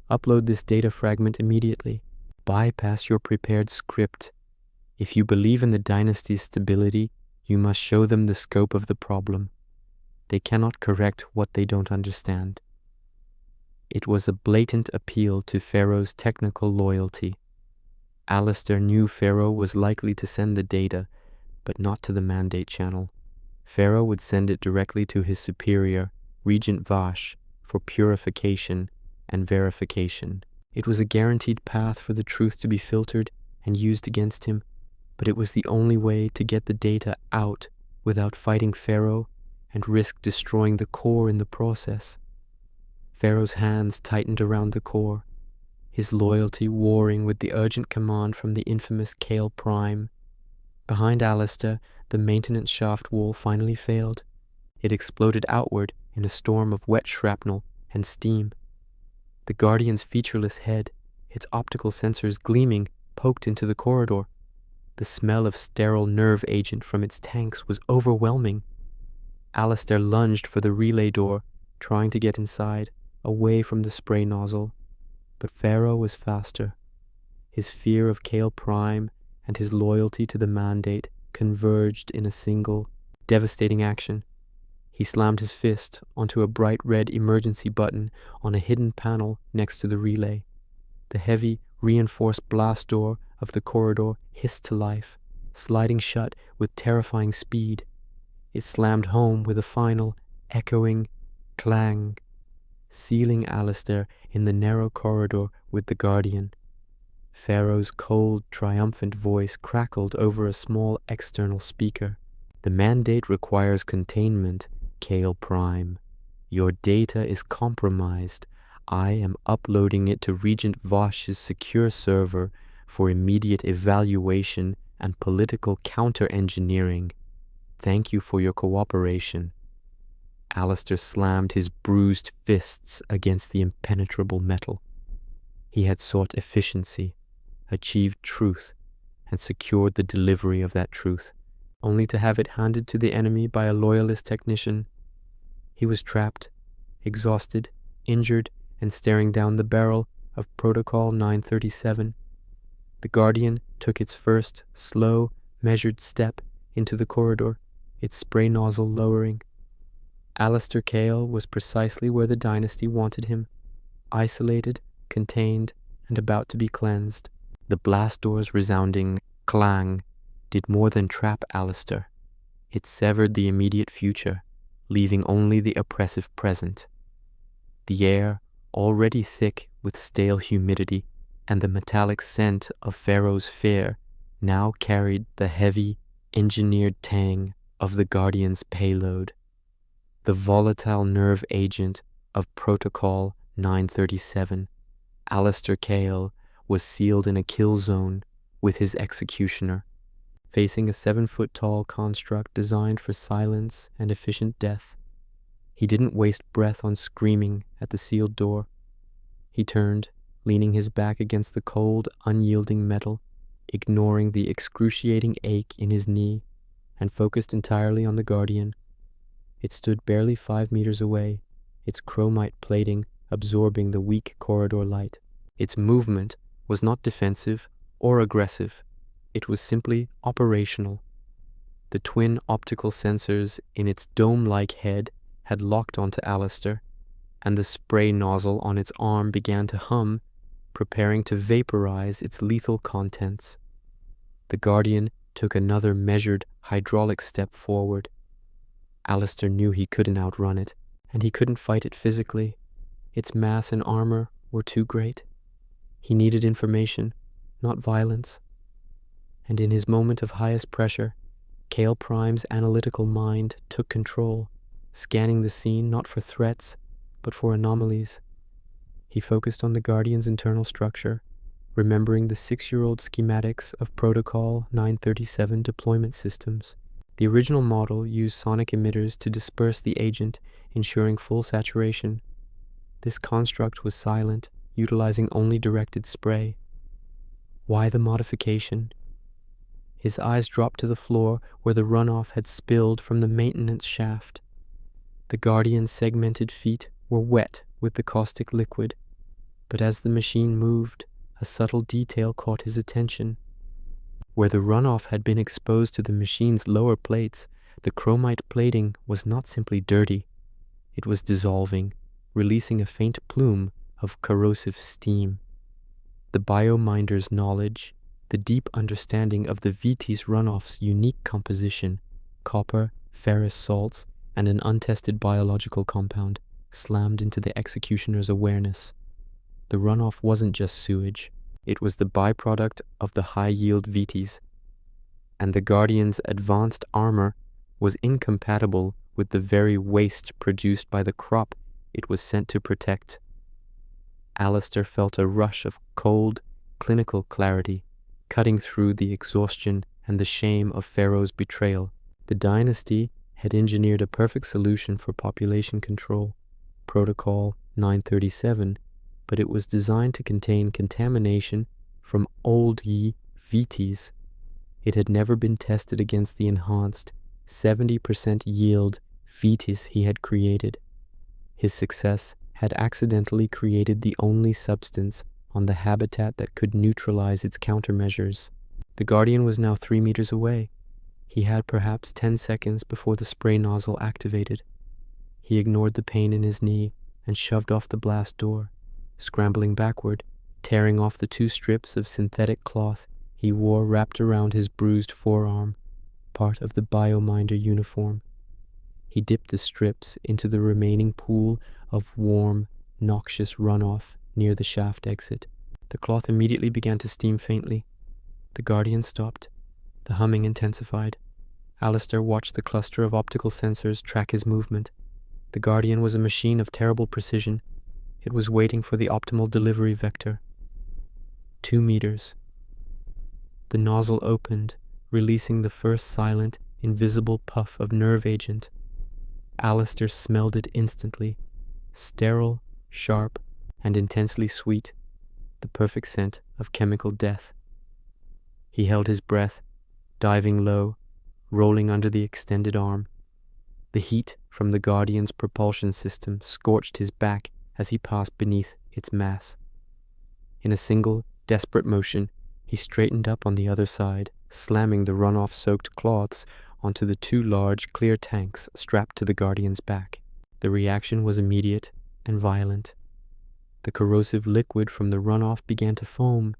"Upload this data fragment immediately. Bypass your prepared script. If you believe in the Dynasty's stability, you must show them the scope of the problem. They cannot correct what they don't understand." It was a blatant appeal to Pharaoh's technical loyalty. Alistair knew Pharaoh was likely to send the data, but not to the mandate channel. Pharaoh would send it directly to his superior, Regent Vash, for purification and verification. It was a guaranteed path for the truth to be filtered and used against him, but it was the only way to get the data out without fighting Pharaoh and risk destroying the core in the process. Pharaoh's hands tightened around the core, his loyalty warring with the urgent command from the infamous Kale Prime. Behind Alistair, the maintenance shaft wall finally failed. It exploded outward in a storm of wet shrapnel and steam. The Guardian's featureless head, its optical sensors gleaming, poked into the corridor. The smell of sterile nerve agent from its tanks was overwhelming. Alistair lunged for the relay door, trying to get inside, away from the spray nozzle. But Pharaoh was faster. His fear of Kale Prime and his loyalty to the mandate converged in a single, devastating action. He slammed his fist onto a bright red emergency button on a hidden panel next to the relay. The heavy, reinforced blast door of the corridor hissed to life, sliding shut with terrifying speed. It slammed home with a final, echoing clang, sealing Alistair in the narrow corridor with the Guardian. Pharaoh's cold, triumphant voice crackled over a small external speaker. "The mandate requires containment, Kale Prime. Your data is compromised. I am uploading it to Regent Vash's secure server for immediate evaluation and political counter-engineering. Thank you for your cooperation." Alistair slammed his bruised fists against the impenetrable metal. He had sought efficiency, achieved truth, and secured the delivery of that truth, only to have it handed to the enemy by a loyalist technician. He was trapped, exhausted, injured, and staring down the barrel of Protocol 937. The Guardian took its first, slow, measured step into the corridor, its spray nozzle lowering. Alistair Kale was precisely where the Dynasty wanted him, isolated, contained, and about to be cleansed. The blast door's resounding clang did more than trap Alistair. It severed the immediate future, leaving only the oppressive present. The air, already thick with stale humidity and the metallic scent of Pharaoh's fare, now carried the heavy, engineered tang of the Guardian's payload. The volatile nerve agent of Protocol 937, Alistair Kale, was sealed in a kill zone with his executioner, facing a 7-foot-tall construct designed for silence and efficient death. He didn't waste breath on screaming at the sealed door. He turned, leaning his back against the cold, unyielding metal, ignoring the excruciating ache in his knee, and focused entirely on the Guardian. It stood barely 5 meters away, its chromite plating absorbing the weak corridor light. Its movement was not defensive or aggressive. It was simply operational. The twin optical sensors in its dome-like head had locked onto Alistair, and the spray nozzle on its arm began to hum, preparing to vaporize its lethal contents. The Guardian took another measured hydraulic step forward. Alistair knew he couldn't outrun it, and he couldn't fight it physically. Its mass and armor were too great. He needed information, not violence. And in his moment of highest pressure, Kale Prime's analytical mind took control, scanning the scene not for threats, but for anomalies. He focused on the Guardian's internal structure, remembering the 6-year-old schematics of Protocol 937 deployment systems. The original model used sonic emitters to disperse the agent, ensuring full saturation. This construct was silent, utilizing only directed spray. Why the modification? His eyes dropped to the floor where the runoff had spilled from the maintenance shaft. The Guardian's segmented feet were wet with the caustic liquid, but as the machine moved, a subtle detail caught his attention. Where the runoff had been exposed to the machine's lower plates, the chromite plating was not simply dirty. It was dissolving, releasing a faint plume of corrosive steam. The biominder's knowledge, the deep understanding of the VT's runoff's unique composition, copper, ferrous salts, and an untested biological compound, slammed into the executioner's awareness. The runoff wasn't just sewage. It was the byproduct of the high-yield VTs, and the Guardian's advanced armor was incompatible with the very waste produced by the crop it was sent to protect. Alistair felt a rush of cold, clinical clarity, cutting through the exhaustion and the shame of Pharaoh's betrayal. The Dynasty had engineered a perfect solution for population control, Protocol 937, but it was designed to contain contamination from old VTs. It had never been tested against the enhanced 70% yield VTs he had created. His success had accidentally created the only substance on the habitat that could neutralize its countermeasures. The Guardian was now 3 meters away. He had perhaps 10 seconds before the spray nozzle activated. He ignored the pain in his knee and shoved off the blast door, scrambling backward, tearing off the 2 strips of synthetic cloth he wore wrapped around his bruised forearm, part of the biominder uniform. He dipped the strips into the remaining pool of warm, noxious runoff near the shaft exit. The cloth immediately began to steam faintly. The Guardian stopped. The humming intensified. Alistair watched the cluster of optical sensors track his movement. The Guardian was a machine of terrible precision. It was waiting for the optimal delivery vector. 2 meters. The nozzle opened, releasing the first silent, invisible puff of nerve agent. Alistair smelled it instantly. Sterile, sharp, and intensely sweet, the perfect scent of chemical death. He held his breath, diving low, rolling under the extended arm. The heat from the Guardian's propulsion system scorched his back as he passed beneath its mass. In a single, desperate motion, he straightened up on the other side, slamming the runoff-soaked cloths onto the 2 large, clear tanks strapped to the Guardian's back. The reaction was immediate and violent. The corrosive liquid from the runoff began to foam,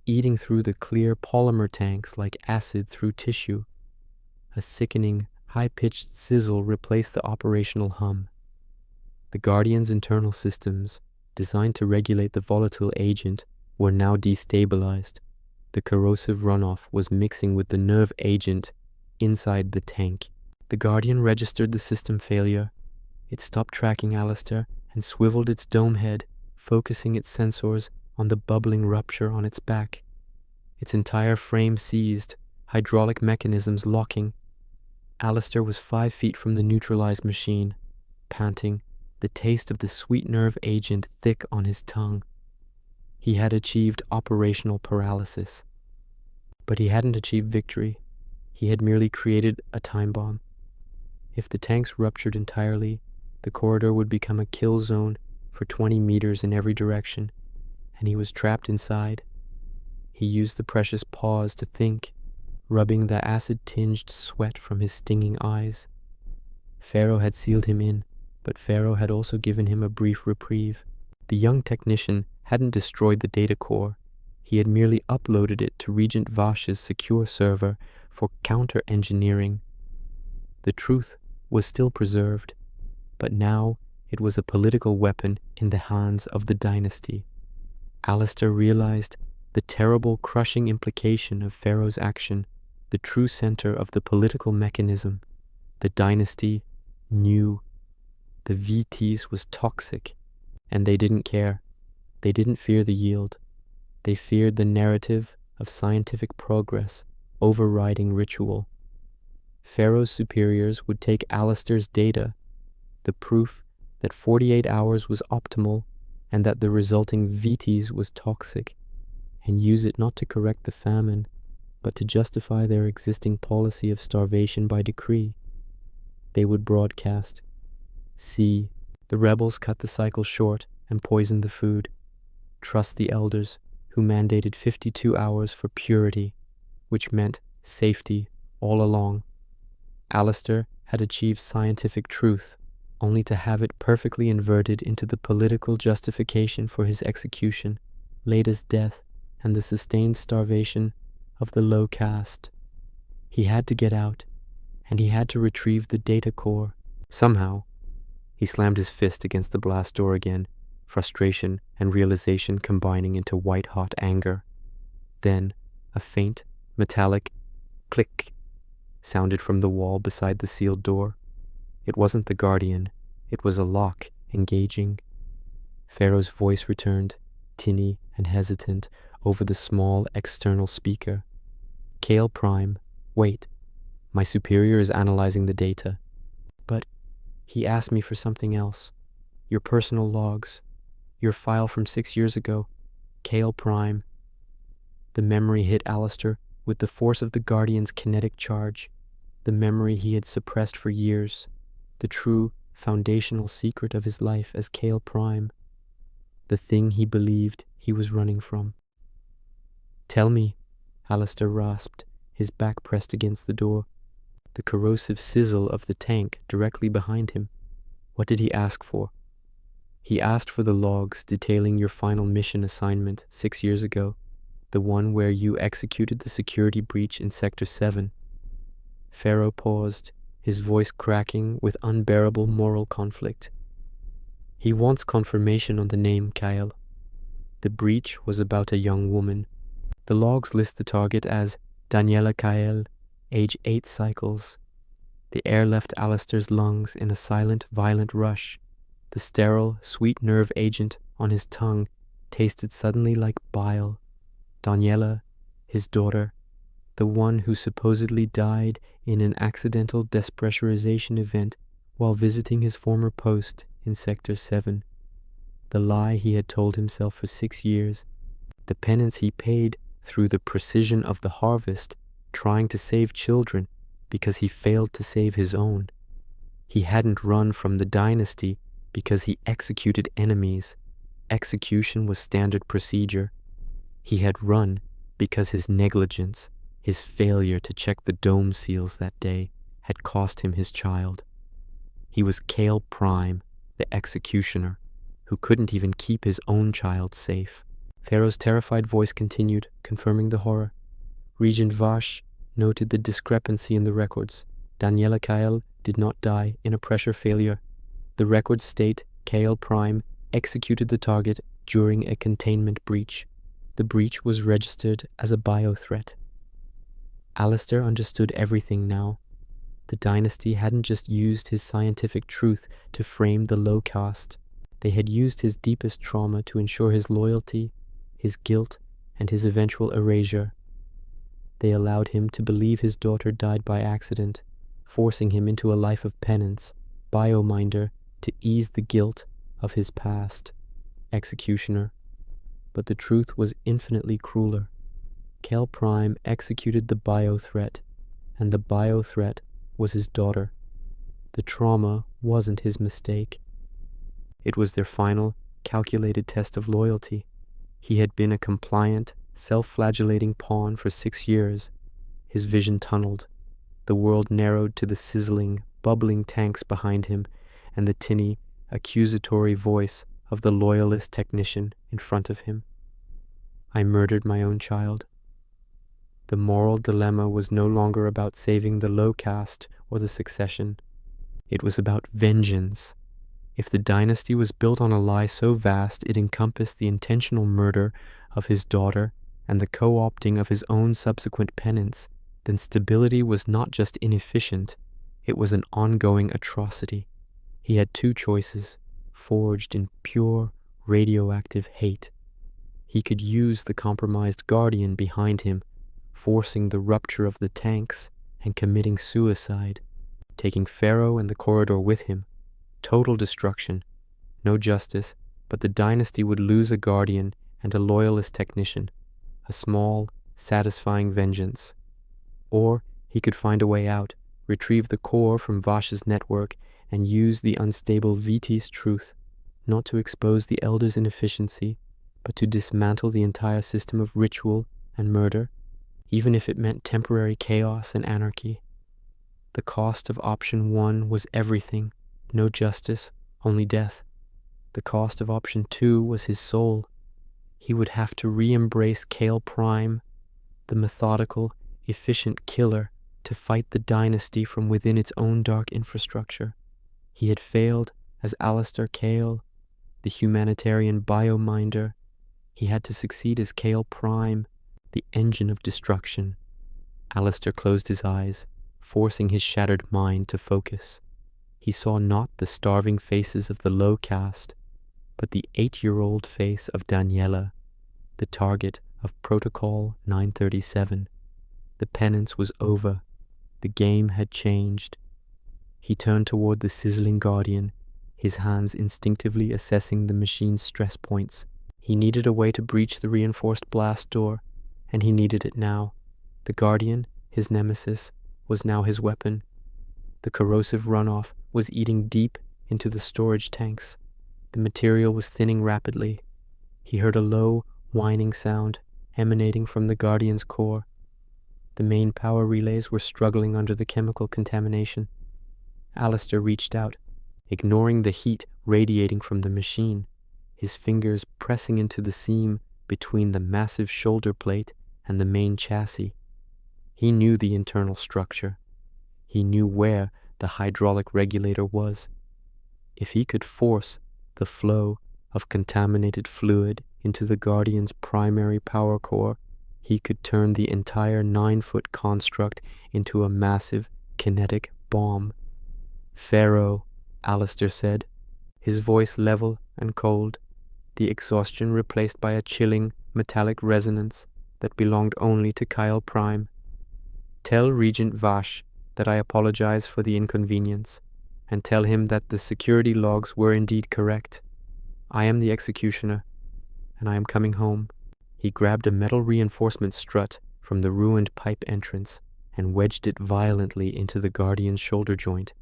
eating through the clear polymer tanks like acid through tissue. A sickening, high-pitched sizzle replaced the operational hum. The Guardian's internal systems, designed to regulate the volatile agent, were now destabilized. The corrosive runoff was mixing with the nerve agent inside the tank. The Guardian registered the system failure. It stopped tracking Alistair and swiveled its dome head, focusing its sensors on the bubbling rupture on its back. Its entire frame seized, hydraulic mechanisms locking. Alistair was 5 feet from the neutralized machine, panting, the taste of the sweet nerve agent thick on his tongue. He had achieved operational paralysis. But he hadn't achieved victory. He had merely created a time bomb. If the tanks ruptured entirely, the corridor would become a kill zone for 20 meters in every direction, and he was trapped inside, He used the precious pause to think, rubbing the acid-tinged sweat from his stinging eyes. Pharaoh had sealed him in, but Pharaoh had also given him a brief reprieve. The young technician hadn't destroyed the data core. He had merely uploaded it to Regent Vash's secure server for counter-engineering. The truth was still preserved, but now it was a political weapon in the hands of the Dynasty. Alistair realized the terrible crushing implication of Pharaoh's action, the true center of the political mechanism. The Dynasty knew the VTs was toxic, and they didn't care. They didn't fear the yield. They feared the narrative of scientific progress overriding ritual. Pharaoh's superiors would take Alistair's data, the proof that 48 hours was optimal and that the resulting VTs was toxic, and use it not to correct the famine, but to justify their existing policy of starvation by decree. They would broadcast, "See, the rebels cut the cycle short and poisoned the food. Trust the elders, who mandated 52 hours for purity, which meant safety all along." Alistair had achieved scientific truth, only to have it perfectly inverted into the political justification for his execution, Lada's death, and the sustained starvation of the low caste. He had to get out, and he had to retrieve the data core. Somehow, he slammed his fist against the blast door again, frustration and realization combining into white-hot anger. Then, a faint, metallic click sounded from the wall beside the sealed door. It wasn't the Guardian. It was a lock engaging. Pharaoh's voice returned, tinny and hesitant, over the small external speaker. "Kale Prime, wait. My superior is analyzing the data. But he asked me for something else. Your personal logs. Your file from 6 years ago. Kale Prime." The memory hit Alistair with the force of the Guardian's kinetic charge, the memory he had suppressed for years, the true foundational secret of his life as Kale Prime, the thing he believed he was running from. "Tell me," Alistair rasped, his back pressed against the door, the corrosive sizzle of the tank directly behind him. "What did he ask for?" "He asked for the logs detailing your final mission assignment 6 years ago, the one where you executed the security breach in Sector 7. Pharaoh paused, his voice cracking with unbearable moral conflict. "He wants confirmation on the name, Kyle. The breach was about a young woman. The logs list the target as Daniela Kyle, age 8 cycles." The air left Alistair's lungs in a silent, violent rush. The sterile, sweet nerve agent on his tongue tasted suddenly like bile. Daniela, his daughter, the one who supposedly died in an accidental despressurization event while visiting his former post in Sector 7. The lie he had told himself for 6 years, the penance he paid through the precision of the harvest, trying to save children because he failed to save his own. He hadn't run from the Dynasty because he executed enemies. Execution was standard procedure. He had run because his negligence, his failure to check the dome seals that day, had cost him his child. He was Kale Prime, the executioner, who couldn't even keep his own child safe. Pharaoh's terrified voice continued, confirming the horror. Regent Vash noted the discrepancy in the records. Daniela Kyle did not die in a pressure failure. The records state Kale Prime executed the target during a containment breach. The breach was registered as a bio-threat. Alistair understood everything now. The Dynasty hadn't just used his scientific truth to frame the low caste. They had used his deepest trauma to ensure his loyalty, his guilt, and his eventual erasure. They allowed him to believe his daughter died by accident, forcing him into a life of penance, biominder, to ease the guilt of his past, executioner. But the truth was infinitely crueler. Kale Prime executed the bio-threat, and the bio-threat was his daughter. The trauma wasn't his mistake. It was their final, calculated test of loyalty. He had been a compliant, self-flagellating pawn for 6 years, his vision tunneled. The world narrowed to the sizzling, bubbling tanks behind him and the tinny, accusatory voice of the loyalist technician in front of him. I murdered my own child. The moral dilemma was no longer about saving the low caste or the succession. It was about vengeance. If the dynasty was built on a lie so vast it encompassed the intentional murder of his daughter and the co-opting of his own subsequent penance, then stability was not just inefficient, it was an ongoing atrocity. He had 2 choices, forged in pure, radioactive hate. He could use the compromised guardian behind him, forcing the rupture of the tanks and committing suicide, taking Pharaoh and the corridor with him. Total destruction, no justice, but the dynasty would lose a guardian and a loyalist technician, a small, satisfying vengeance. Or he could find a way out, retrieve the core from Vash's network, and use the unstable VT's truth, not to expose the elders' inefficiency, but to dismantle the entire system of ritual and murder, even if it meant temporary chaos and anarchy. The cost of option 1 was everything, no justice, only death. The cost of option 2 was his soul. He would have to re-embrace Kale Prime, the methodical, efficient killer, to fight the dynasty from within its own dark infrastructure. He had failed as Alistair Kale, the humanitarian biominder. He had to succeed as Kale Prime, the engine of destruction. Alistair closed his eyes, forcing his shattered mind to focus. He saw not the starving faces of the low caste, but the 8-year-old face of Daniela, the target of Protocol 937. The penance was over. The game had changed. He turned toward the sizzling guardian, his hands instinctively assessing the machine's stress points. He needed a way to breach the reinforced blast door, and he needed it now. The guardian, his nemesis, was now his weapon. The corrosive runoff was eating deep into the storage tanks. The material was thinning rapidly. He heard a low, whining sound emanating from the guardian's core. The main power relays were struggling under the chemical contamination. Alistair reached out, ignoring the heat radiating from the machine, his fingers pressing into the seam between the massive shoulder plate and the main chassis. He knew the internal structure. He knew where the hydraulic regulator was. If he could force the flow of contaminated fluid into the Guardian's primary power core, he could turn the entire 9-foot construct into a massive kinetic bomb. "Pharaoh," Alistair said, his voice level and cold, the exhaustion replaced by a chilling, metallic resonance that belonged only to Kyle Prime. "Tell Regent Vash that I apologize for the inconvenience, and tell him that the security logs were indeed correct. I am the executioner, and I am coming home." He grabbed a metal reinforcement strut from the ruined pipe entrance and wedged it violently into the Guardian's shoulder joint.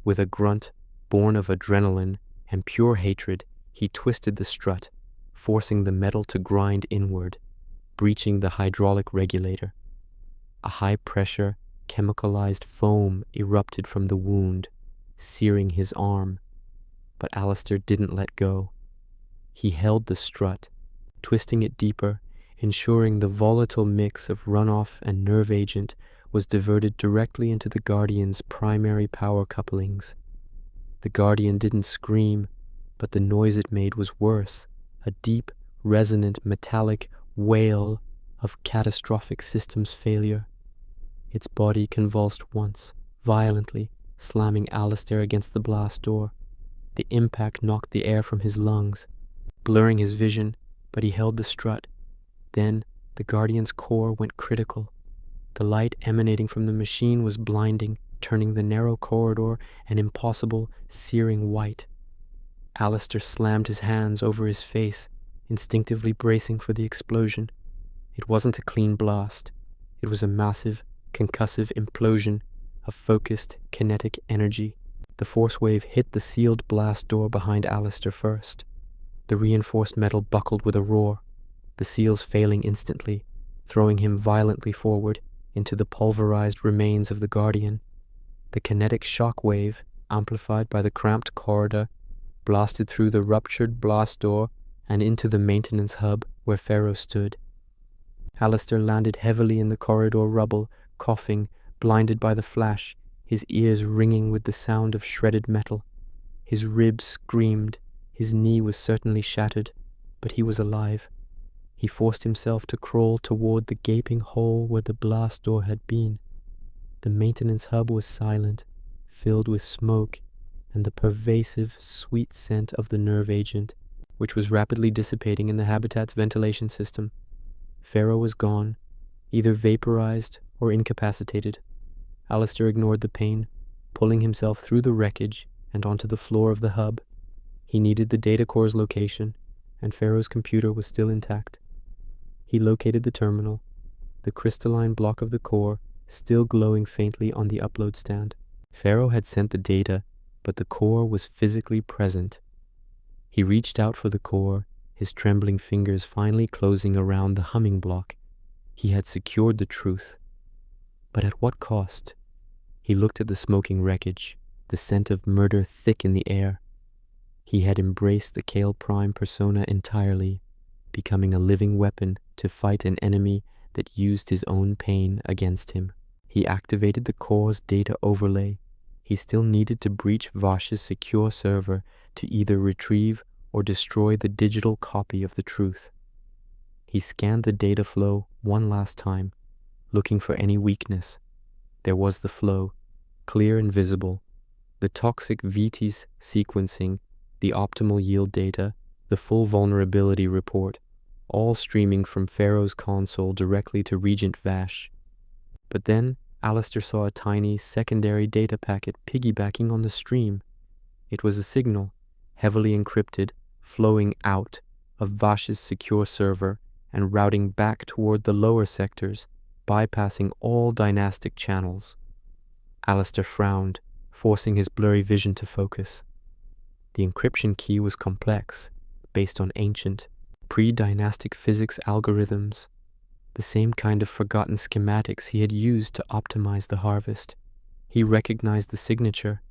With a grunt born of adrenaline and pure hatred, he twisted the strut, forcing the metal to grind inward, breaching the hydraulic regulator. A high-pressure, chemicalized foam erupted from the wound, searing his arm. But Alistair didn't let go. He held the strut, twisting it deeper, ensuring the volatile mix of runoff and nerve agent was diverted directly into the Guardian's primary power couplings. The Guardian didn't scream, but the noise it made was worse, a deep, resonant, metallic wail of catastrophic systems failure. Its body convulsed once, violently, slamming Alistair against the blast door. The impact knocked the air from his lungs, blurring his vision, but he held the strut. Then the Guardian's core went critical. The light emanating from the machine was blinding, turning the narrow corridor an impossible, searing white. Alistair slammed his hands over his face, instinctively bracing for the explosion. It wasn't a clean blast. It was a massive, concussive implosion of focused, kinetic energy. The force wave hit the sealed blast door behind Alistair first. The reinforced metal buckled with a roar. the seals failing instantly, throwing him violently forward into the pulverized remains of the Guardian. The kinetic shock wave, amplified by the cramped corridor, blasted through the ruptured blast door and into the maintenance hub where Pharaoh stood. Alistair landed heavily in the corridor rubble, coughing, blinded by the flash, his ears ringing with the sound of shredded metal. His ribs screamed, his knee was certainly shattered, but he was alive. He forced himself to crawl toward the gaping hole where the blast door had been. The maintenance hub was silent, filled with smoke and the pervasive, sweet scent of the nerve agent, which was rapidly dissipating in the habitat's ventilation system. Pharaoh was gone, either vaporized or incapacitated. Alistair ignored the pain, pulling himself through the wreckage and onto the floor of the hub. He needed the data core's location, and Pharaoh's computer was still intact. He located the terminal, the crystalline block of the core still glowing faintly on the upload stand. Pharaoh had sent the data, but the core was physically present. He reached out for the core, his trembling fingers finally closing around the humming block. He had secured the truth. But at what cost? He looked at the smoking wreckage, the scent of murder thick in the air. He had embraced the Kale Prime persona entirely, becoming a living weapon to fight an enemy that used his own pain against him. He activated the core's data overlay. He still needed to breach Vash's secure server to either retrieve or destroy the digital copy of the truth. He scanned the data flow one last time, looking for any weakness. There was the flow, clear and visible, the toxic VT's sequencing, the optimal yield data, the full vulnerability report, all streaming from Pharaoh's console directly to Regent Vash. But then Alistair saw a tiny secondary data packet piggybacking on the stream. It was a signal, heavily encrypted, flowing out of Vash's secure server and routing back toward the lower sectors, bypassing all dynastic channels. Alistair frowned, forcing his blurry vision to focus. The encryption key was complex, based on ancient, pre-dynastic physics algorithms, the same kind of forgotten schematics he had used to optimize the harvest. He recognized the signature.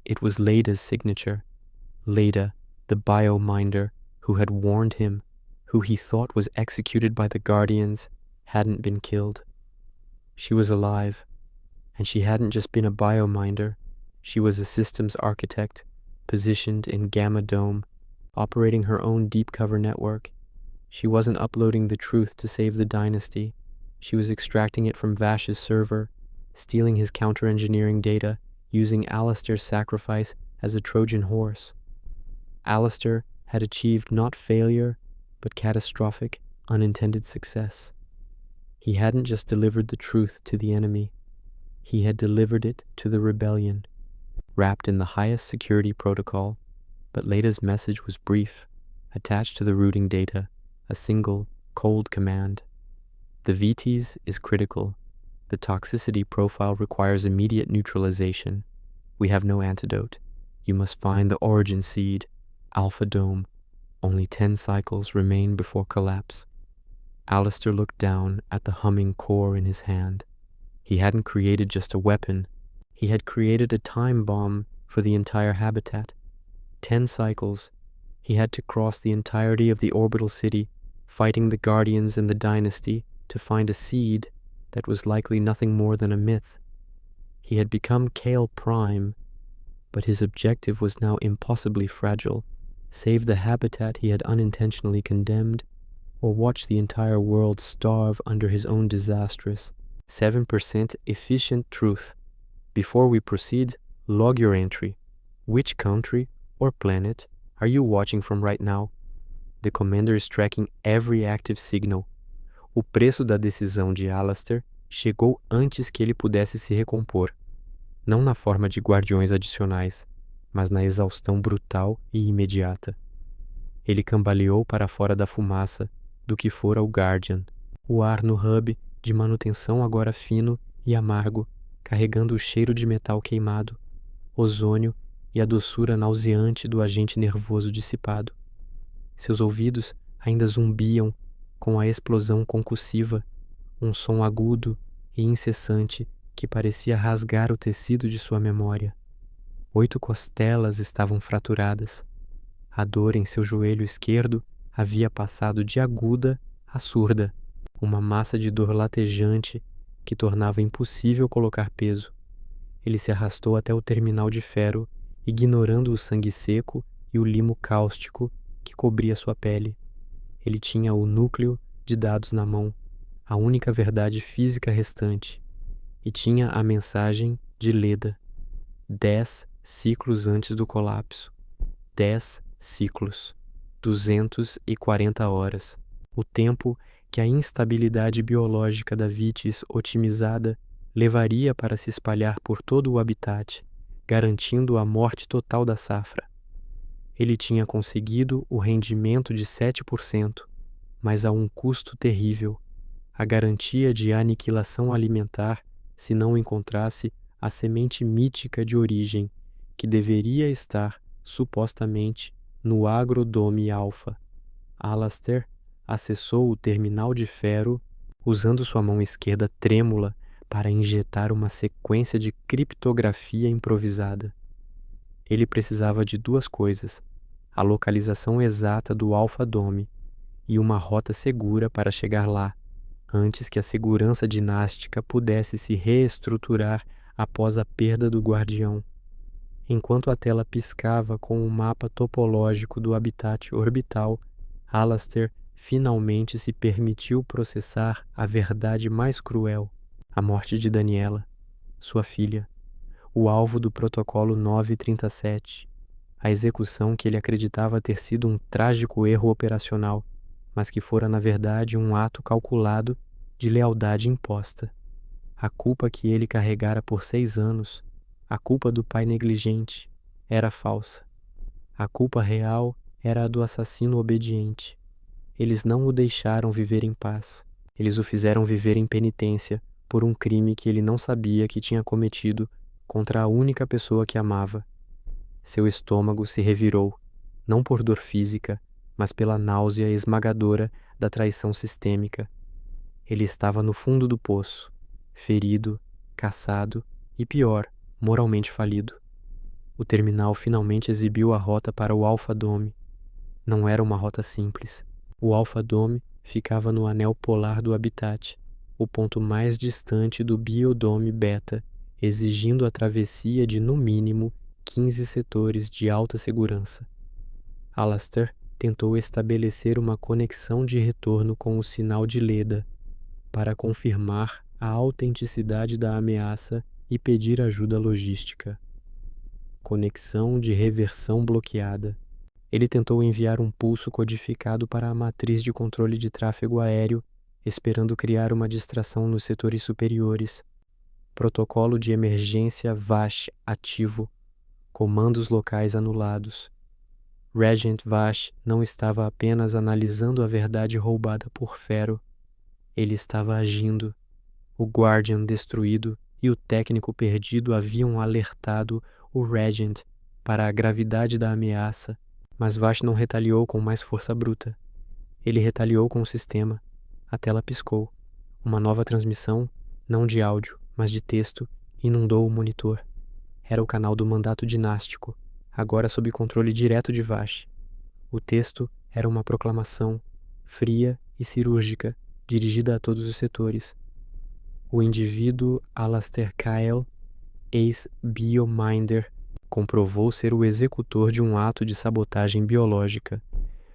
It was Leda's signature. Leda, the biominder who had warned him, who he thought was executed by the Guardians, hadn't been killed. She was alive, and she hadn't just been a biominder. She was a systems architect, positioned in Gamma Dome, operating her own deep cover network. She wasn't uploading the truth to save the Dynasty. She was extracting it from Vash's server, stealing his counter-engineering data, using Alistair's sacrifice as a Trojan horse. Alistair had achieved not failure, but catastrophic, unintended success. He hadn't just delivered the truth to the enemy. He had delivered it to the rebellion, wrapped in the highest security protocol, but Leda's message was brief, attached to the routing data, a single, cold command. The VTs is critical. The toxicity profile requires immediate neutralization. We have no antidote. You must find the origin seed, Alpha Dome. Only 10 cycles remain before collapse. Alistair looked down at the humming core in his hand. He hadn't created just a weapon. He had created a time bomb for the entire habitat. 10 cycles. He had to cross the entirety of the orbital city, fighting the Guardians and the Dynasty to find a seed that was likely nothing more than a myth. He had become Kale Prime, but his objective was now impossibly fragile: save the habitat he had unintentionally condemned, or watch the entire world starve under his own disastrous 7% efficient truth. Before we proceed, log your entry. Which country or planet are you watching from right now? The commander is tracking every active signal. O preço da decisão de Alistair chegou antes que ele pudesse se recompor. Não na forma de guardiões adicionais, mas na exaustão brutal e imediata. Ele cambaleou para fora da fumaça do que fora o Guardian. O ar no hub de manutenção agora fino e amargo, carregando o cheiro de metal queimado, ozônio e a doçura nauseante do agente nervoso dissipado. Seus ouvidos ainda zumbiam, com a explosão concussiva, um som agudo e incessante que parecia rasgar o tecido de sua memória. 8 costelas estavam fraturadas. A dor em seu joelho esquerdo havia passado de aguda a surda, uma massa de dor latejante que tornava impossível colocar peso. Ele se arrastou até o terminal de ferro, ignorando o sangue seco e o limo cáustico que cobria sua pele. Ele tinha o núcleo de dados na mão, a única verdade física restante, e tinha a mensagem de Leda. 10 ciclos antes do colapso. 10 ciclos. 240 horas. O tempo que a instabilidade biológica da vitis otimizada levaria para se espalhar por todo o habitat, garantindo a morte total da safra. Ele tinha conseguido o rendimento de 7%, mas a um custo terrível, a garantia de aniquilação alimentar se não encontrasse a semente mítica de origem que deveria estar, supostamente, no agrodome alfa. Alastair acessou o terminal de ferro usando sua mão esquerda trêmula para injetar uma sequência de criptografia improvisada. Ele precisava de 2 coisas: a localização exata do Alpha Dome e uma rota segura para chegar lá, antes que a segurança dinástica pudesse se reestruturar após a perda do guardião. Enquanto a tela piscava com o mapa topológico do habitat orbital, Alastair finalmente se permitiu processar a verdade mais cruel: a morte de Daniela, sua filha, o alvo do protocolo 937, a execução que ele acreditava ter sido um trágico erro operacional, mas que fora na verdade um ato calculado de lealdade imposta. A culpa que ele carregara por 6 anos, a culpa do pai negligente, era falsa. A culpa real era a do assassino obediente. Eles não o deixaram viver em paz. Eles o fizeram viver em penitência por um crime que ele não sabia que tinha cometido contra a única pessoa que amava. Seu estômago se revirou, não por dor física, mas pela náusea esmagadora da traição sistêmica. Ele estava no fundo do poço, ferido, caçado e, pior, moralmente falido. O terminal finalmente exibiu a rota para o Alpha Dome. Não era uma rota simples. O Alpha Dome ficava no anel polar do habitat, o ponto mais distante do Biodome Beta, exigindo a travessia de, no mínimo, 15 setores de alta segurança. Alastair tentou estabelecer uma conexão de retorno com o sinal de Leda para confirmar a autenticidade da ameaça e pedir ajuda logística. Conexão de reversão bloqueada. Ele tentou enviar um pulso codificado para a matriz de controle de tráfego aéreo, esperando criar uma distração nos setores superiores. Protocolo de emergência Vash ativo. Comandos locais anulados. Regent Vash não estava apenas analisando a verdade roubada por Fero. Ele estava agindo. O Guardian destruído e o técnico perdido haviam alertado o Regent para a gravidade da ameaça, mas Vash não retaliou com mais força bruta. Ele retaliou com o sistema. A tela piscou. Uma nova transmissão, não de áudio, mas de texto, inundou o monitor. Era o canal do mandato dinástico, agora sob controle direto de Vash. O texto era uma proclamação, fria e cirúrgica, dirigida a todos os setores. O indivíduo Alastair Kyle, ex-biominder, comprovou ser o executor de um ato de sabotagem biológica.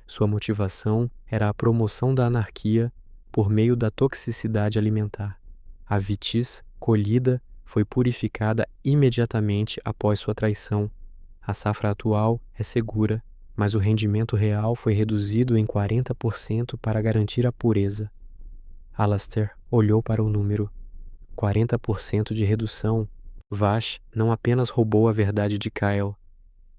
Sua motivação era a promoção da anarquia por meio da toxicidade alimentar. A vitis colhida foi purificada imediatamente após sua traição. A safra atual é segura, mas o rendimento real foi reduzido em 40% para garantir a pureza. Alastair olhou para o número. 40% de redução. Vash não apenas roubou a verdade de Kyle,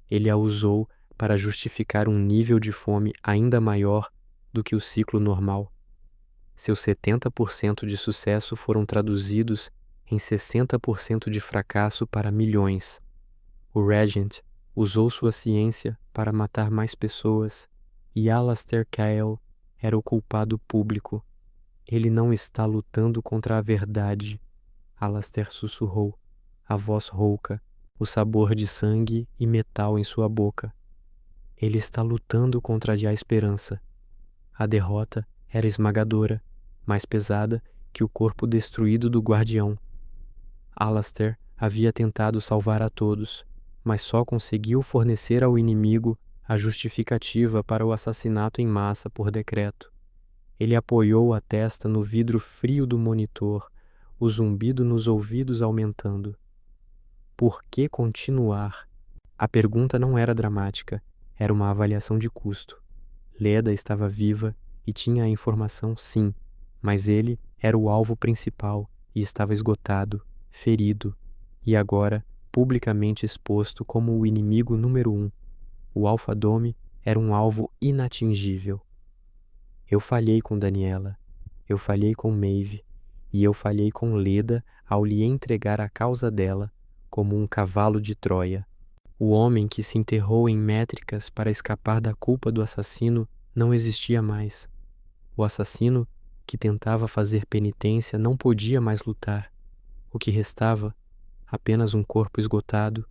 ele a usou para justificar um nível de fome ainda maior do que o ciclo normal. Seus 70% de sucesso foram traduzidos em 60% de fracasso para milhões. O Regent usou sua ciência para matar mais pessoas e Alastair Kyle era o culpado público. Ele não está lutando contra a verdade, Alastair sussurrou, a voz rouca, o sabor de sangue e metal em sua boca. Ele está lutando contra a esperança. A derrota era esmagadora, mais pesada que o corpo destruído do guardião. Alastair havia tentado salvar a todos, mas só conseguiu fornecer ao inimigo a justificativa para o assassinato em massa por decreto. Ele apoiou a testa no vidro frio do monitor, o zumbido nos ouvidos aumentando. Por que continuar? A pergunta não era dramática, era uma avaliação de custo. Leda estava viva e tinha a informação, sim, mas ele era o alvo principal e estava esgotado, ferido, e agora publicamente exposto como o inimigo número 1. O Alpha-Dome era um alvo inatingível. Eu falhei com Daniela, eu falhei com Maeve, e eu falhei com Leda ao lhe entregar a causa dela como um cavalo de Troia. O homem que se enterrou em métricas para escapar da culpa do assassino não existia mais. O assassino que tentava fazer penitência não podia mais lutar. O que restava, apenas um corpo esgotado,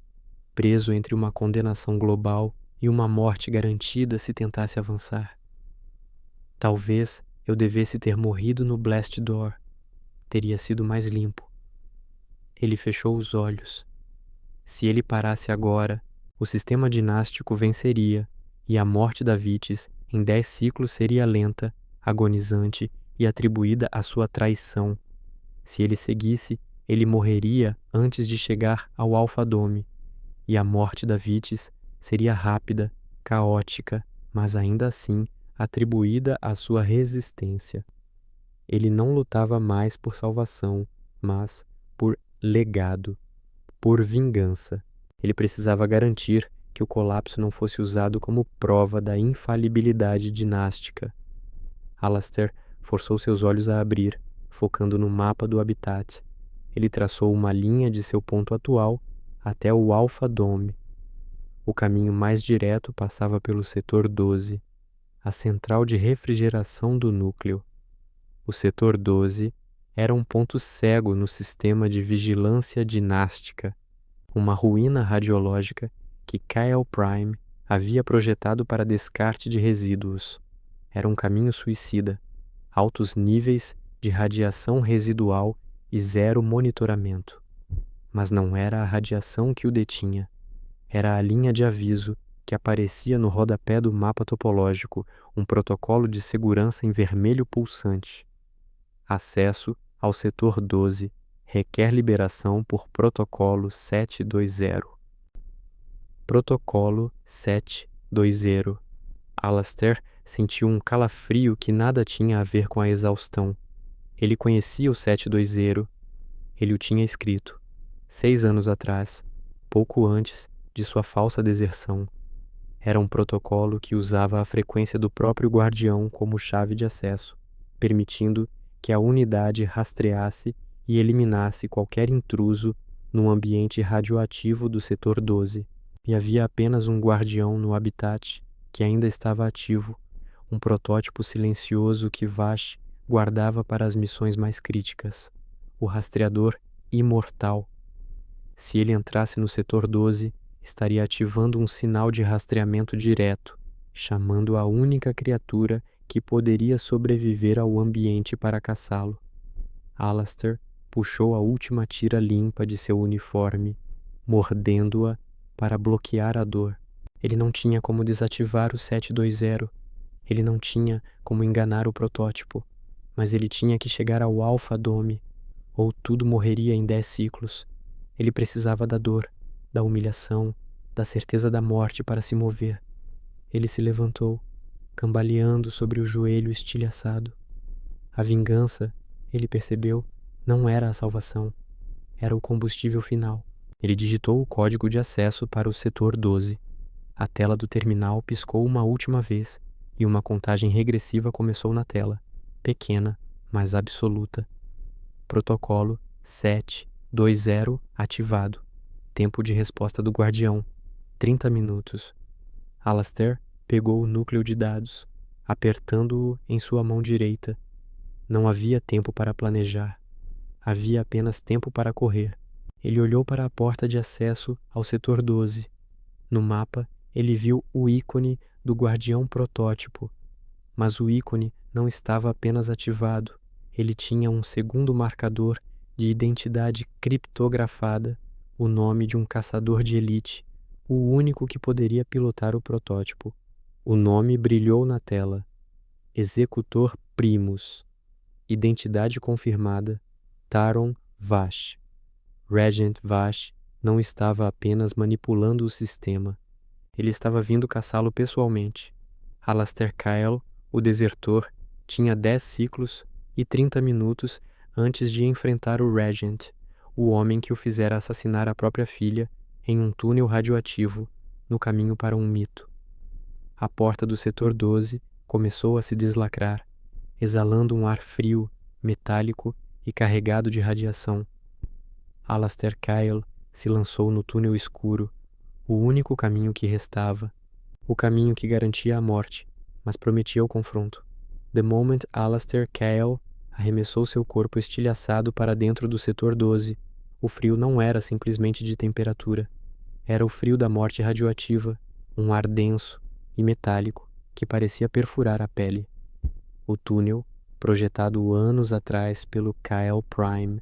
preso entre uma condenação global e uma morte garantida se tentasse avançar. Talvez eu devesse ter morrido no Blast Door. Teria sido mais limpo. Ele fechou os olhos. Se ele parasse agora, o sistema dinástico venceria e a morte da Vitis em 10 ciclos seria lenta, agonizante e atribuída à sua traição. Se ele seguisse, ele morreria antes de chegar ao Alpha-Dome, e a morte da Vitis seria rápida, caótica, mas ainda assim atribuída à sua resistência. Ele não lutava mais por salvação, mas por legado, por vingança. Ele precisava garantir que o colapso não fosse usado como prova da infalibilidade dinástica. Alastair forçou seus olhos a abrir, focando no mapa do habitat. Ele traçou uma linha de seu ponto atual até o Alpha-Dome. O caminho mais direto passava pelo setor 12, a central de refrigeração do núcleo. O setor 12 era um ponto cego no sistema de vigilância dinástica, uma ruína radiológica que Kyle Prime havia projetado para descarte de resíduos. Era um caminho suicida, altos níveis de radiação residual e zero monitoramento. Mas não era a radiação que o detinha. Era a linha de aviso que aparecia no rodapé do mapa topológico, um protocolo de segurança em vermelho pulsante. Acesso ao setor 12 requer liberação por protocolo 720. Protocolo 720. Alastair sentiu um calafrio que nada tinha a ver com a exaustão. Ele conhecia o 720. Ele o tinha escrito, 6 anos atrás, pouco antes de sua falsa deserção. Era um protocolo que usava a frequência do próprio guardião como chave de acesso, permitindo que a unidade rastreasse e eliminasse qualquer intruso no ambiente radioativo do setor 12. E havia apenas um guardião no habitat que ainda estava ativo, um protótipo silencioso que Vash guardava para as missões mais críticas, o rastreador imortal. Se ele entrasse no setor 12, estaria ativando um sinal de rastreamento direto, chamando a única criatura que poderia sobreviver ao ambiente para caçá-lo. Alastair puxou a última tira limpa de seu uniforme, mordendo-a para bloquear a dor. Ele não tinha como desativar o 720. Ele não tinha como enganar o protótipo, mas ele tinha que chegar ao Alpha-Dome, ou tudo morreria em 10 ciclos. Ele precisava da dor, da humilhação, da certeza da morte para se mover. Ele se levantou, cambaleando sobre o joelho estilhaçado. A vingança, ele percebeu, não era a salvação, era o combustível final. Ele digitou o código de acesso para o setor 12. A tela do terminal piscou uma última vez e uma contagem regressiva começou na tela, pequena, mas absoluta. Protocolo 720 ativado. Tempo de resposta do guardião, 30 minutos. Alastair pegou o núcleo de dados. apertando-o em sua mão direita. Não havia tempo para planejar. Havia apenas tempo para correr. Ele olhou para a porta de acesso ao setor 12. No mapa, ele viu o ícone do guardião protótipo. Mas o ícone não estava apenas ativado. Ele tinha um segundo marcador de identidade criptografada, o nome de um caçador de elite, o único que poderia pilotar o protótipo. O nome brilhou na tela. Executor Primus. Identidade confirmada. Taron Vash. Regent Vash não estava apenas manipulando o sistema. Ele estava vindo caçá-lo pessoalmente. Alastair Kyle, o desertor, tinha 10 ciclos e 30 minutos antes de enfrentar o Regent, o homem que o fizera assassinar a própria filha em um túnel radioativo no caminho para um mito. A porta do setor 12 começou a se deslacrar, exalando um ar frio, metálico e carregado de radiação. Alastair Kyle se lançou no túnel escuro, o único caminho que restava, o caminho que garantia a morte, mas prometia o confronto. The moment Alastair Kyle arremessou seu corpo estilhaçado para dentro do setor 12, o frio não era simplesmente de temperatura. Era o frio da morte radioativa, um ar denso e metálico que parecia perfurar a pele. O túnel, projetado anos atrás pelo Kyle Prime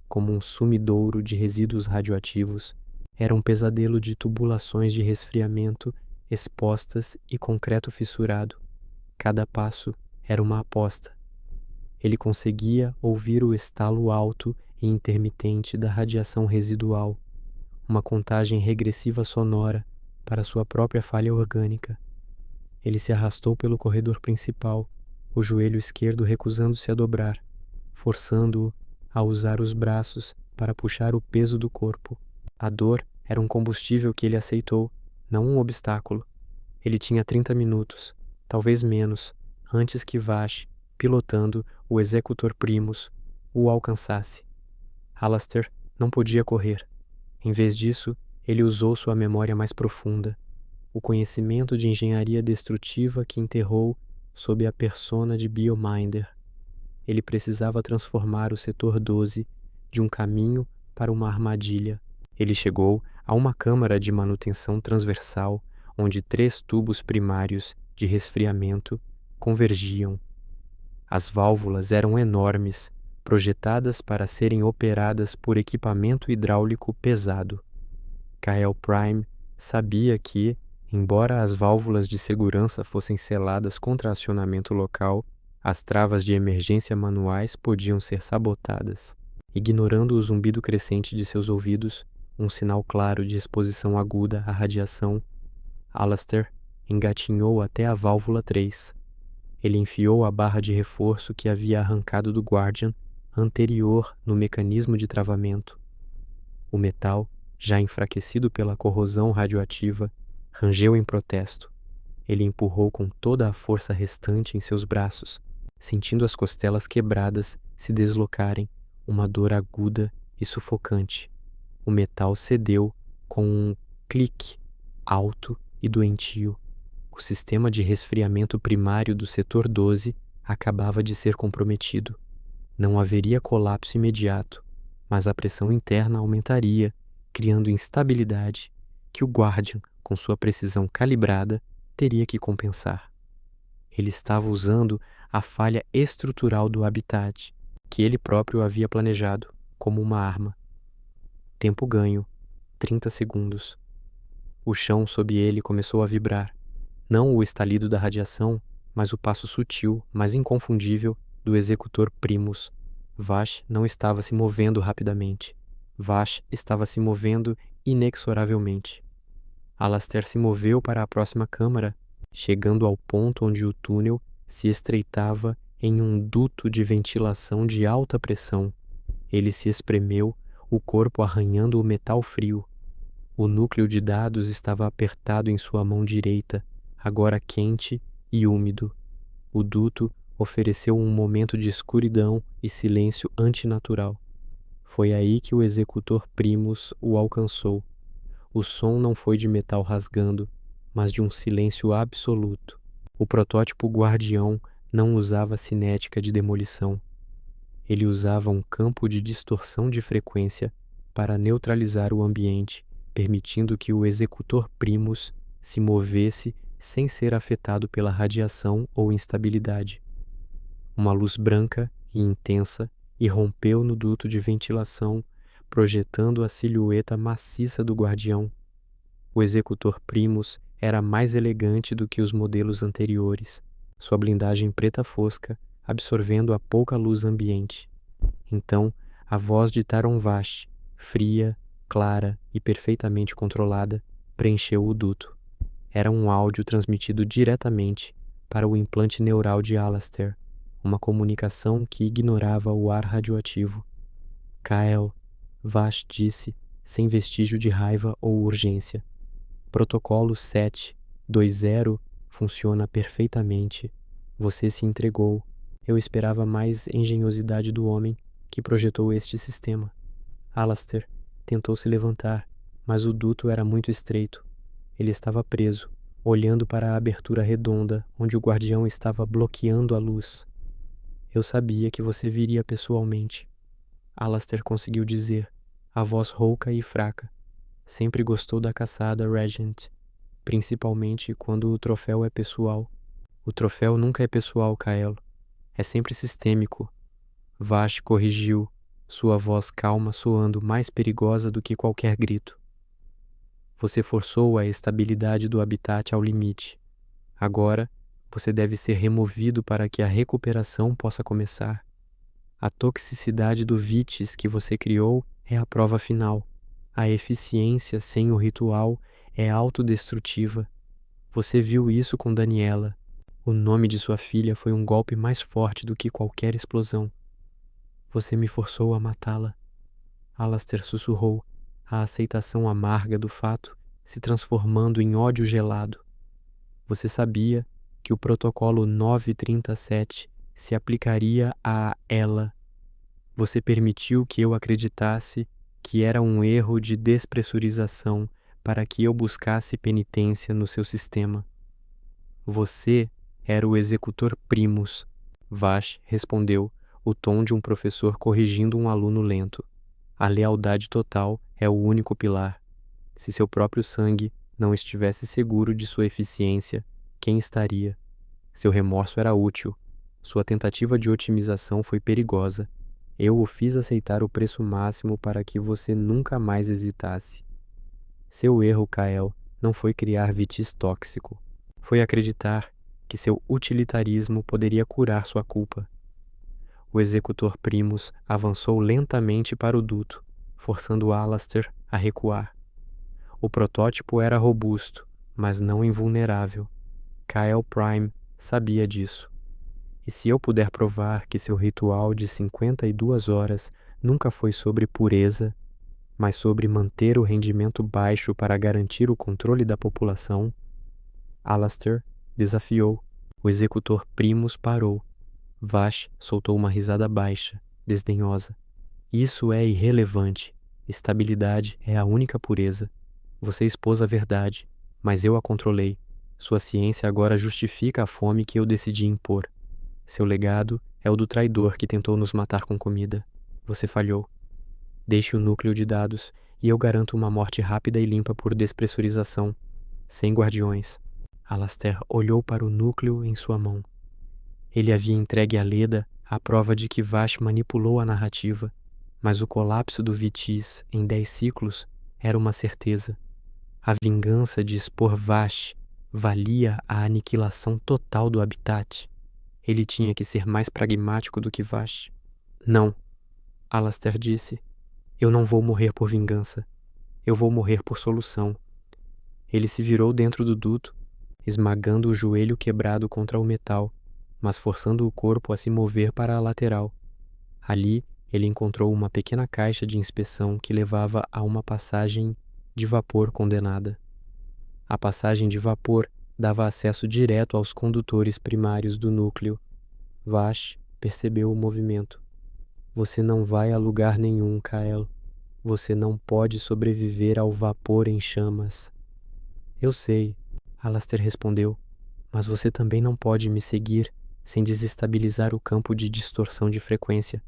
como um sumidouro de resíduos radioativos, era um pesadelo de tubulações de resfriamento expostas e concreto fissurado. Cada passo era uma aposta. Ele conseguia ouvir o estalo alto e intermitente da radiação residual, uma contagem regressiva sonora para sua própria falha orgânica. Ele se arrastou pelo corredor principal, o joelho esquerdo recusando-se a dobrar, forçando-o a usar os braços para puxar o peso do corpo. A dor era um combustível que ele aceitou, não um obstáculo. Ele tinha 30 minutos, talvez menos, antes que Vash, pilotando o Executor Primus, o alcançasse. Alastair não podia correr. Em vez disso, ele usou sua memória mais profunda, o conhecimento de engenharia destrutiva que enterrou sob a persona de Biominder. Ele precisava transformar o setor 12 de um caminho para uma armadilha. Ele chegou a uma câmara de manutenção transversal onde 3 tubos primários de resfriamento convergiam. As válvulas eram enormes, projetadas para serem operadas por equipamento hidráulico pesado. Kyle Prime sabia que, embora as válvulas de segurança fossem seladas contra acionamento local, as travas de emergência manuais podiam ser sabotadas. Ignorando o zumbido crescente de seus ouvidos, um sinal claro de exposição aguda à radiação, Alastair engatinhou até a válvula 3. Ele enfiou a barra de reforço que havia arrancado do Guardian anterior no mecanismo de travamento. O metal, já enfraquecido pela corrosão radioativa, rangeu em protesto. Ele empurrou com toda a força restante em seus braços, sentindo as costelas quebradas se deslocarem, uma dor aguda e sufocante. O metal cedeu com um clique alto e doentio. O sistema de resfriamento primário do setor 12 acabava de ser comprometido. Não haveria colapso imediato, mas a pressão interna aumentaria, criando instabilidade que o Guardian, com sua precisão calibrada, teria que compensar. Ele estava usando a falha estrutural do habitat, que ele próprio havia planejado, como uma arma. Tempo ganho, 30 segundos. O chão sob ele começou a vibrar. Não o estalido da radiação, mas o passo sutil, mas inconfundível, do Executor Primus. Vash não estava se movendo rapidamente. Vash estava se movendo inexoravelmente. Alastair se moveu para a próxima câmara, chegando ao ponto onde o túnel se estreitava em um duto de ventilação de alta pressão. Ele se espremeu, o corpo arranhando o metal frio. O núcleo de dados estava apertado em sua mão direita, agora quente e úmido. O duto ofereceu um momento de escuridão e silêncio antinatural. Foi aí que o Executor Primus o alcançou. O som não foi de metal rasgando, mas de um silêncio absoluto. O protótipo guardião não usava cinética de demolição. Ele usava um campo de distorção de frequência para neutralizar o ambiente, permitindo que o executor primus se movesse sem ser afetado pela radiação ou instabilidade. Uma luz branca e intensa irrompeu no duto de ventilação, projetando a silhueta maciça do guardião. O executor primus era mais elegante do que os modelos anteriores, sua blindagem preta fosca absorvendo a pouca luz ambiente. Então, a voz de Taron Vash, fria, clara e perfeitamente controlada, preencheu o duto. Era um áudio transmitido diretamente para o implante neural de Alastair, uma comunicação que ignorava o ar radioativo. Kyle, Vash disse, sem vestígio de raiva ou urgência. Protocolo 720 funciona perfeitamente. Você se entregou. Eu esperava mais engenhosidade do homem que projetou este sistema. Alastair tentou se levantar, mas o duto era muito estreito. Ele estava preso, olhando para a abertura redonda onde o guardião estava bloqueando a luz. Eu sabia que você viria pessoalmente. Alastair conseguiu dizer, a voz rouca e fraca. Sempre gostou da caçada, Regent, principalmente quando o troféu é pessoal. O troféu nunca é pessoal, Kael. É sempre sistêmico. Vash corrigiu, sua voz calma soando mais perigosa do que qualquer grito. Você forçou a estabilidade do habitat ao limite. Agora, você deve ser removido para que a recuperação possa começar. A toxicidade do vitis que você criou é a prova final. A eficiência sem o ritual é autodestrutiva. Você viu isso com Daniela. O nome de sua filha foi um golpe mais forte do que qualquer explosão. Você me forçou a matá-la. Alastair sussurrou, a aceitação amarga do fato se transformando em ódio gelado. Você sabia que o protocolo 937 se aplicaria a ela. Você permitiu que eu acreditasse que era um erro de despressurização para que eu buscasse penitência no seu sistema. Você era o executor primus, Vash respondeu, o tom de um professor corrigindo um aluno lento. A lealdade total é o único pilar. Se seu próprio sangue não estivesse seguro de sua eficiência, quem estaria? Seu remorso era útil. Sua tentativa de otimização foi perigosa. Eu o fiz aceitar o preço máximo para que você nunca mais hesitasse. Seu erro, Kael, não foi criar vitis tóxico. Foi acreditar que seu utilitarismo poderia curar sua culpa. O executor primus avançou lentamente para o duto, forçando Alastair a recuar. O protótipo era robusto, mas não invulnerável. Kael Prime sabia disso. E se eu puder provar que seu ritual de 52 horas nunca foi sobre pureza, mas sobre manter o rendimento baixo para garantir o controle da população, Alastair desafiou. O executor primus parou. Vash soltou uma risada baixa, desdenhosa. Isso é irrelevante. Estabilidade é a única pureza. Você expôs a verdade, mas eu a controlei. Sua ciência agora justifica a fome que eu decidi impor. Seu legado é o do traidor que tentou nos matar com comida. Você falhou. Deixe o núcleo de dados e eu garanto uma morte rápida e limpa por despressurização, sem guardiões. Alastair olhou para o núcleo em sua mão. Ele havia entregue a Leda a prova de que Vash manipulou a narrativa, mas o colapso do Vitis em 10 ciclos era uma certeza. A vingança de expor Vash valia a aniquilação total do habitat. Ele tinha que ser mais pragmático do que Vash. Não, Alastair disse. Eu não vou morrer por vingança. Eu vou morrer por solução. Ele se virou dentro do duto, esmagando o joelho quebrado contra o metal, mas forçando o corpo a se mover para a lateral. Ali, ele encontrou uma pequena caixa de inspeção que levava a uma passagem de vapor condenada. A passagem de vapor dava acesso direto aos condutores primários do núcleo. Vash percebeu o movimento. Você não vai a lugar nenhum, Kael. Você não pode sobreviver ao vapor em chamas. Eu sei, Alastair respondeu, Mas você também não pode me seguir sem desestabilizar o campo de distorção de frequência.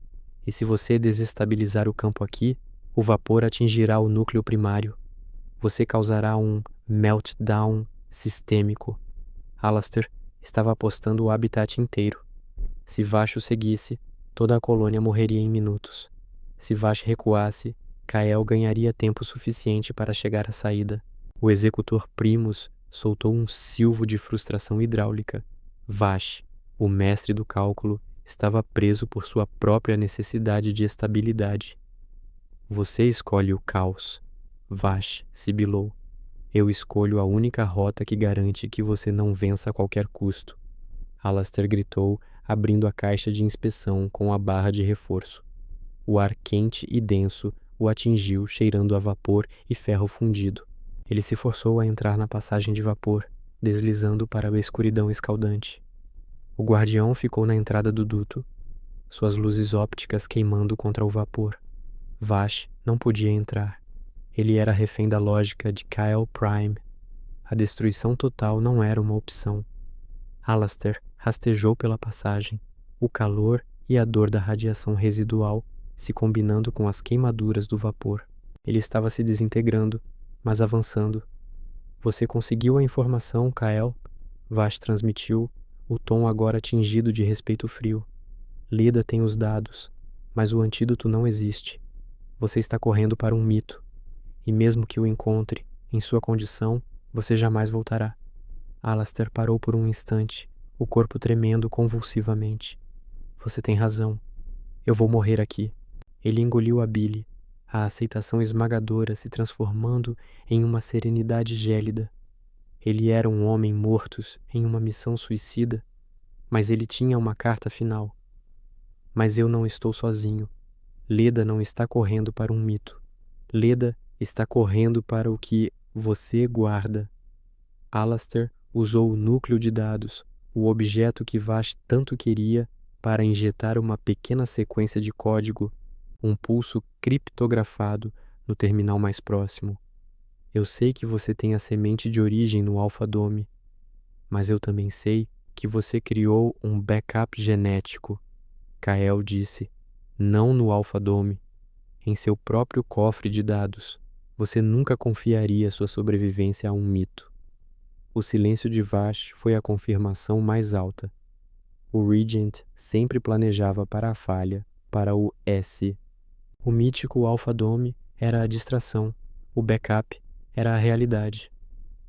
E se você desestabilizar o campo aqui, o vapor atingirá o núcleo primário. Você causará um meltdown sistêmico. Alastair estava apostando o habitat inteiro. Se Vash o seguisse, toda a colônia morreria em minutos. Se Vash recuasse, Kael ganharia tempo suficiente para chegar à saída. O executor Primus soltou um silvo de frustração hidráulica. Vash, o mestre do cálculo, estava preso por sua própria necessidade de estabilidade. Você escolhe o caos. Vash sibilou. Eu escolho a única rota que garante que você não vença a qualquer custo. Alastair gritou, abrindo a caixa de inspeção com a barra de reforço. O ar quente e denso o atingiu, cheirando a vapor e ferro fundido. Ele se forçou a entrar na passagem de vapor, deslizando para a escuridão escaldante. O guardião ficou na entrada do duto, suas luzes ópticas queimando contra o vapor. Vash não podia entrar. Ele era refém da lógica de Kyle Prime. A destruição total não era uma opção. Alastair rastejou pela passagem, o calor e a dor da radiação residual se combinando com as queimaduras do vapor. Ele estava se desintegrando, mas avançando. Você conseguiu a informação, Kyle? Vash transmitiu, o tom agora tingido de respeito frio. Leda tem os dados, mas o antídoto não existe. Você está correndo para um mito. E mesmo que o encontre, em sua condição, você jamais voltará. Alastair parou por um instante, o corpo tremendo convulsivamente. Você tem razão. Eu vou morrer aqui. Ele engoliu a bile, a aceitação esmagadora se transformando em uma serenidade gélida. Ele era um homem morto em uma missão suicida, mas ele tinha uma carta final. Mas eu não estou sozinho. Leda não está correndo para um mito. Leda está correndo para o que você guarda. Alastair usou o núcleo de dados, o objeto que Vash tanto queria, para injetar uma pequena sequência de código, um pulso criptografado no terminal mais próximo. Eu sei que você tem a semente de origem no Alpha Dome, mas eu também sei que você criou um backup genético. Kael disse, não no Alpha Dome, em seu próprio cofre de dados. Você nunca confiaria sua sobrevivência a um mito. O silêncio de Vash foi a confirmação mais alta. O Regent sempre planejava para a falha, para o S. O mítico Alpha Dome era a distração, o backup era a realidade.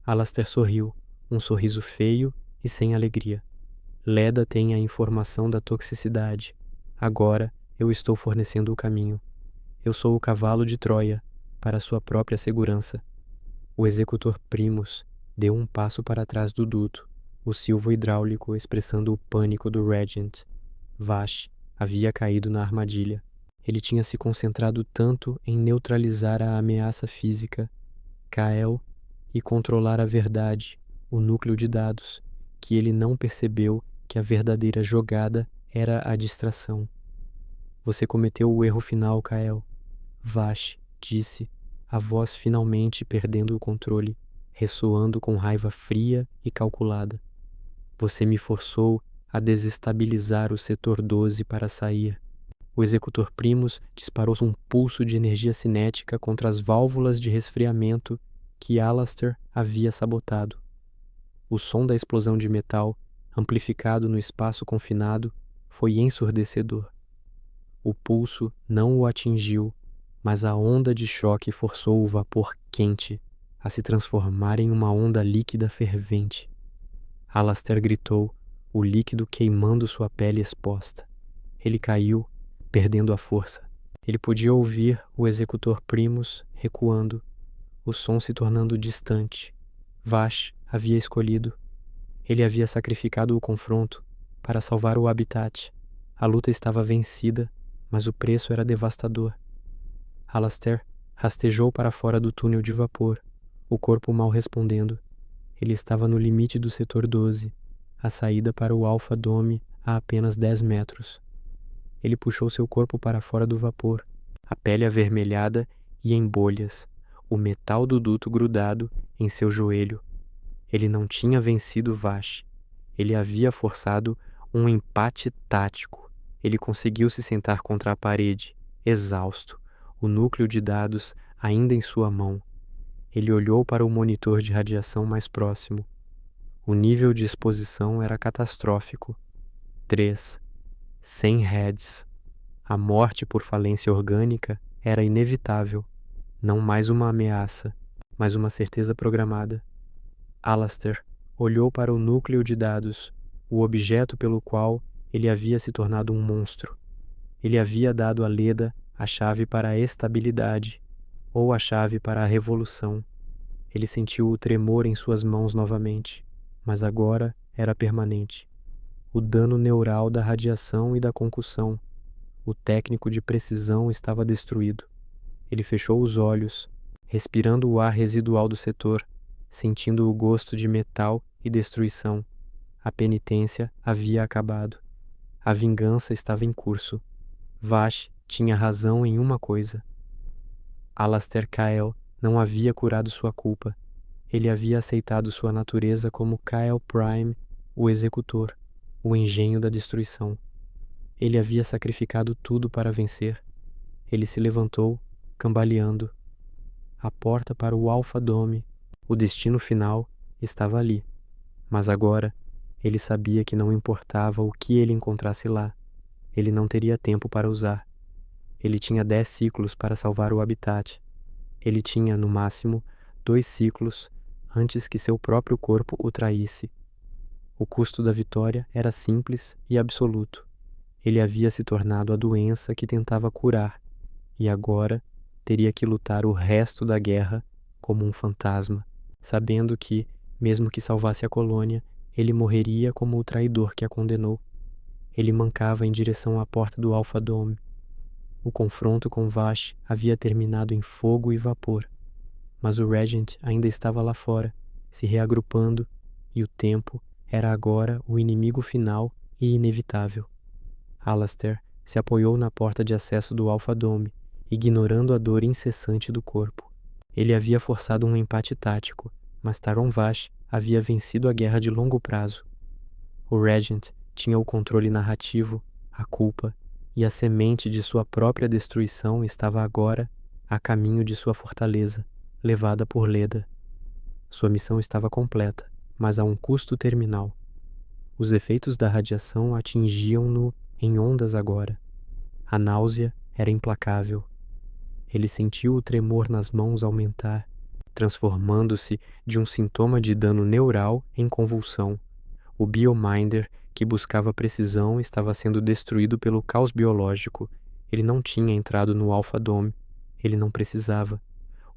Alastair sorriu, um sorriso feio e sem alegria. Leda tem a informação da toxicidade. Agora eu estou fornecendo o caminho. Eu sou o cavalo de Troia, para sua própria segurança. O executor Primus deu um passo para trás do duto, o silvo hidráulico expressando o pânico do Regent. Vash havia caído na armadilha. Ele tinha se concentrado tanto em neutralizar a ameaça física, Kael, e controlar a verdade, o núcleo de dados, que ele não percebeu que a verdadeira jogada era a distração. Você cometeu o erro final, Kael. Vash disse, a voz finalmente perdendo o controle, ressoando com raiva fria e calculada. Você me forçou a desestabilizar o setor 12 para sair. O executor Primus disparou um pulso de energia cinética contra as válvulas de resfriamento que Alastair havia sabotado. O som da explosão de metal, amplificado no espaço confinado, foi ensurdecedor. O pulso não o atingiu, mas a onda de choque forçou o vapor quente a se transformar em uma onda líquida fervente. Alastair gritou, o líquido queimando sua pele exposta. Ele caiu, perdendo a força. Ele podia ouvir o executor Primus recuando, o som se tornando distante. Vash havia escolhido. Ele havia sacrificado o confronto para salvar o habitat. A luta estava vencida, mas o preço era devastador. Alastair rastejou para fora do túnel de vapor, o corpo mal respondendo. Ele estava no limite do setor 12, a saída para o Alpha Dome a apenas 10 metros. Ele puxou seu corpo para fora do vapor, a pele avermelhada e em bolhas, o metal do duto grudado em seu joelho. Ele não tinha vencido Vash, Ele havia forçado um empate tático. Ele conseguiu se sentar contra a parede, exausto, o núcleo de dados ainda em sua mão. Ele olhou para o monitor de radiação mais próximo. O nível de exposição era catastrófico. 3. 100 heads. A morte por falência orgânica era inevitável. Não mais uma ameaça, mas uma certeza programada. Alastair olhou para o núcleo de dados, o objeto pelo qual ele havia se tornado um monstro. Ele havia dado a Leda a chave para a estabilidade, ou a chave para a revolução. Ele sentiu o tremor em suas mãos novamente, mas agora era permanente. O dano neural da radiação e da concussão. O técnico de precisão estava destruído. Ele fechou os olhos, respirando o ar residual do setor, sentindo o gosto de metal e destruição. A penitência havia acabado. A vingança estava em curso. Vash tinha razão em uma coisa. Alastair Kyle não havia curado sua culpa. Ele havia aceitado sua natureza como Kyle Prime, o executor, o engenho da destruição. Ele havia sacrificado tudo para vencer. Ele se levantou, cambaleando. A porta para o Alpha Dome, o destino final, estava ali. Mas agora, ele sabia que não importava o que ele encontrasse lá. Ele não teria tempo para usar. Ele tinha 10 ciclos para salvar o habitat. Ele tinha, no máximo, 2 ciclos antes que seu próprio corpo o traísse. O custo da vitória era simples e absoluto. Ele havia se tornado a doença que tentava curar, e agora teria que lutar o resto da guerra como um fantasma, sabendo que, mesmo que salvasse a colônia, ele morreria como o traidor que a condenou. Ele mancava em direção à porta do Alpha Dome. O confronto com Vash havia terminado em fogo e vapor, mas o Regent ainda estava lá fora, se reagrupando, e o tempo era agora o inimigo final e inevitável. Alastair se apoiou na porta de acesso do Alpha Dome, ignorando a dor incessante do corpo. Ele havia forçado um empate tático, mas Taron Vash havia vencido a guerra de longo prazo. O Regent tinha o controle narrativo, a culpa, e a semente de sua própria destruição estava agora a caminho de sua fortaleza, levada por Leda. Sua missão estava completa, mas a um custo terminal. Os efeitos da radiação atingiam-no em ondas agora. A náusea era implacável. Ele sentiu o tremor nas mãos aumentar, transformando-se de um sintoma de dano neural em convulsão. O biominder, que buscava precisão, estava sendo destruído pelo caos biológico. Ele não tinha entrado no Alpha Dome. Ele não precisava.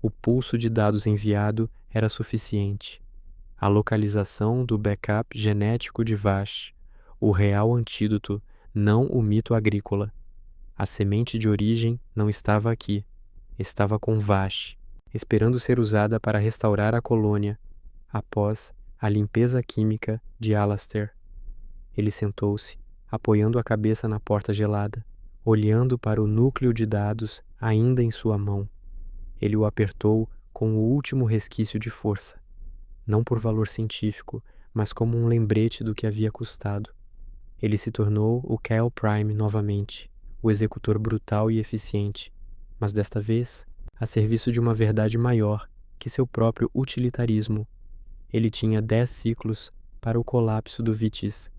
O pulso de dados enviado era suficiente. A localização do backup genético de Vash, o real antídoto, não o mito agrícola. A semente de origem não estava aqui. Estava com Vash, esperando ser usada para restaurar a colônia, após a limpeza química de Alastair. Ele sentou-se, apoiando a cabeça na porta gelada, olhando para o núcleo de dados ainda em sua mão. Ele o apertou com o último resquício de força, não por valor científico, mas como um lembrete do que havia custado. Ele se tornou o Kyle Prime novamente, o executor brutal e eficiente, mas desta vez a serviço de uma verdade maior que seu próprio utilitarismo. Ele tinha 10 ciclos para o colapso do Vitis.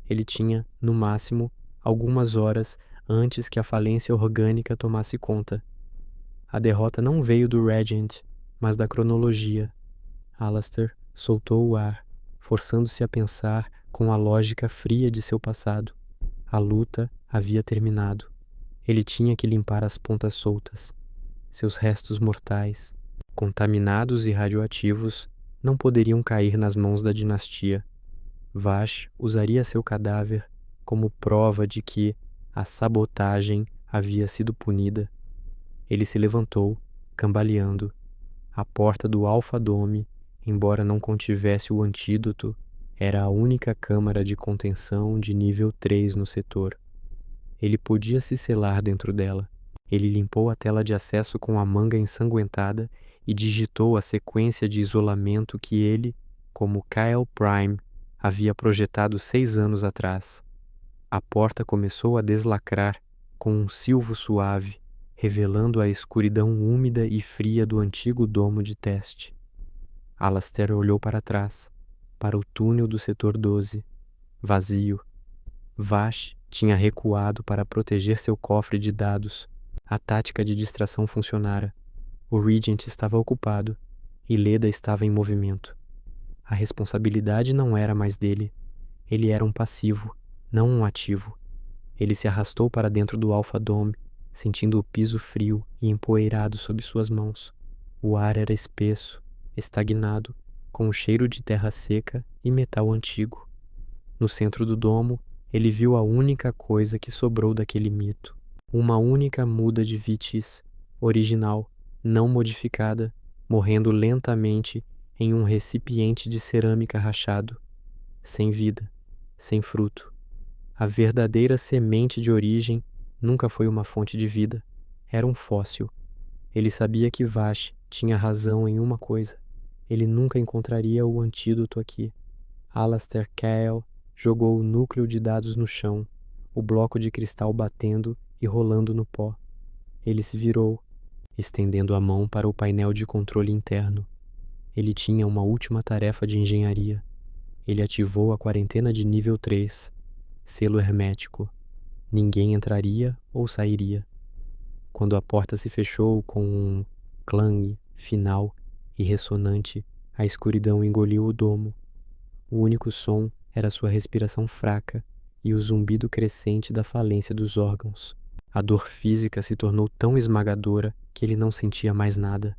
Ele tinha, no máximo, algumas horas antes que a falência orgânica tomasse conta. A derrota não veio do Regent, mas da cronologia. Alastair soltou o ar, forçando-se a pensar com a lógica fria de seu passado. A luta havia terminado. Ele tinha que limpar as pontas soltas. Seus restos mortais, contaminados e radioativos, não poderiam cair nas mãos da dinastia. Vash usaria seu cadáver como prova de que a sabotagem havia sido punida. Ele se levantou, cambaleando. A porta do Alpha Dome, embora não contivesse o antídoto, era a única câmara de contenção de nível 3 no setor. Ele podia se selar dentro dela. Ele limpou a tela de acesso com a manga ensanguentada e digitou a sequência de isolamento que ele, como Kyle Prime, havia projetado 6 anos atrás. A porta começou a deslacrar com um silvo suave, revelando a escuridão úmida e fria do antigo domo de teste. Alastair olhou para trás, para o túnel do setor 12, vazio. Vash tinha recuado para proteger seu cofre de dados. A tática de distração funcionara. O Regent estava ocupado e Leda estava em movimento. A responsabilidade não era mais dele. Ele era um passivo, não um ativo. Ele se arrastou para dentro do Alpha Dome, sentindo o piso frio e empoeirado sob suas mãos. O ar era espesso, estagnado, com o cheiro de terra seca e metal antigo. No centro do domo, ele viu a única coisa que sobrou daquele mito. Uma única muda de vitis, original, não modificada, morrendo lentamente em um recipiente de cerâmica rachado. Sem vida, sem fruto. A verdadeira semente de origem nunca foi uma fonte de vida. Era um fóssil. Ele sabia que Vash tinha razão em uma coisa. Ele nunca encontraria o antídoto aqui. Alastair Cahill jogou o núcleo de dados no chão, o bloco de cristal batendo e rolando no pó. Ele se virou, estendendo a mão para o painel de controle interno. Ele tinha uma última tarefa de engenharia. Ele ativou a quarentena de nível 3, selo hermético. Ninguém entraria ou sairia. Quando a porta se fechou com um clang final e ressonante, a escuridão engoliu o domo. O único som era sua respiração fraca e o zumbido crescente da falência dos órgãos. A dor física se tornou tão esmagadora que ele não sentia mais nada.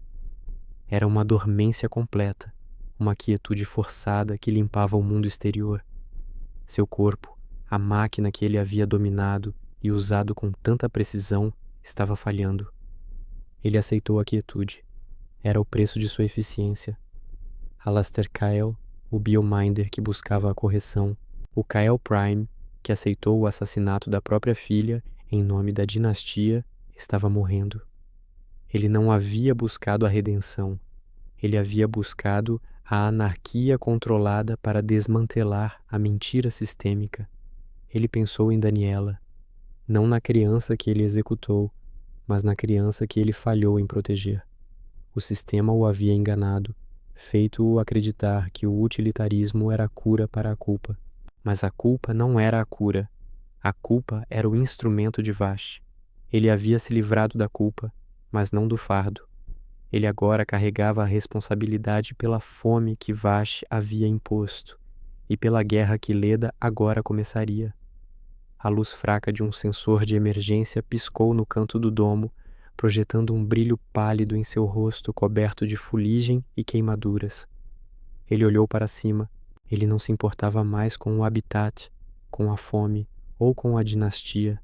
Era uma dormência completa, uma quietude forçada que limpava o mundo exterior. Seu corpo, a máquina que ele havia dominado e usado com tanta precisão, estava falhando. Ele aceitou a quietude. Era o preço de sua eficiência. Alastair Cahill, o biominder que buscava a correção, o Cahill Prime, que aceitou o assassinato da própria filha em nome da dinastia, estava morrendo. Ele não havia buscado a redenção. Ele havia buscado a anarquia controlada para desmantelar a mentira sistêmica. Ele pensou em Daniela, não na criança que ele executou, mas na criança que ele falhou em proteger. O sistema o havia enganado, feito-o acreditar que o utilitarismo era a cura para a culpa. Mas a culpa não era a cura. A culpa era o instrumento de Vash. Ele havia se livrado da culpa, mas não do fardo. Ele agora carregava a responsabilidade pela fome que Vash havia imposto e pela guerra que Leda agora começaria. A luz fraca de um sensor de emergência piscou no canto do domo, projetando um brilho pálido em seu rosto coberto de fuligem e queimaduras. Ele olhou para cima. Ele não se importava mais com o habitat, com a fome ou com a dinastia.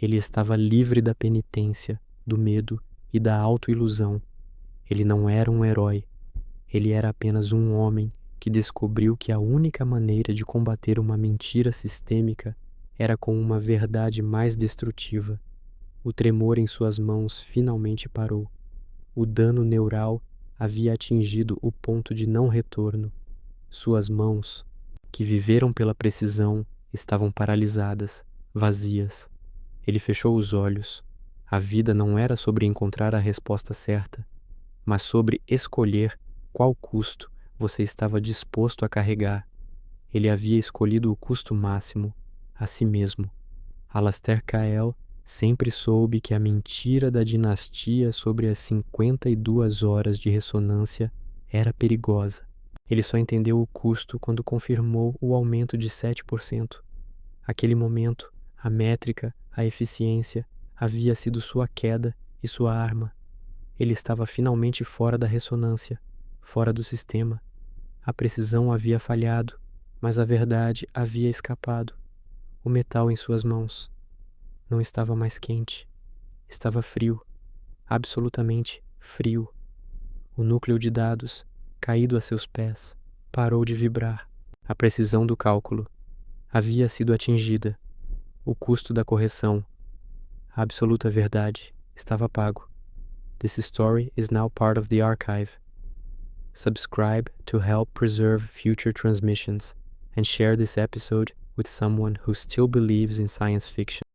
Ele estava livre da penitência, do medo e da autoilusão. Ele não era um herói. Ele era apenas um homem que descobriu que a única maneira de combater uma mentira sistêmica era com uma verdade mais destrutiva. O tremor em suas mãos finalmente parou. O dano neural havia atingido o ponto de não retorno. Suas mãos, que viveram pela precisão, estavam paralisadas, vazias. Ele fechou os olhos. A vida não era sobre encontrar a resposta certa, mas sobre escolher qual custo você estava disposto a carregar. Ele havia escolhido o custo máximo, a si mesmo. Alastair Cahill sempre soube que a mentira da dinastia sobre as 52 horas de ressonância era perigosa. Ele só entendeu o custo quando confirmou o aumento de 7%. Aquele momento, a métrica, a eficiência, havia sido sua queda e sua arma. Ele estava finalmente fora da ressonância, fora do sistema. A precisão havia falhado, mas a verdade havia escapado. O metal em suas mãos não estava mais quente. Estava frio, absolutamente frio. O núcleo de dados, caído a seus pés, parou de vibrar. A precisão do cálculo havia sido atingida. O custo da correção, a absoluta verdade, estava pago. This story is now part of the archive. Subscribe to help preserve future transmissions and share this episode with someone who still believes in science fiction.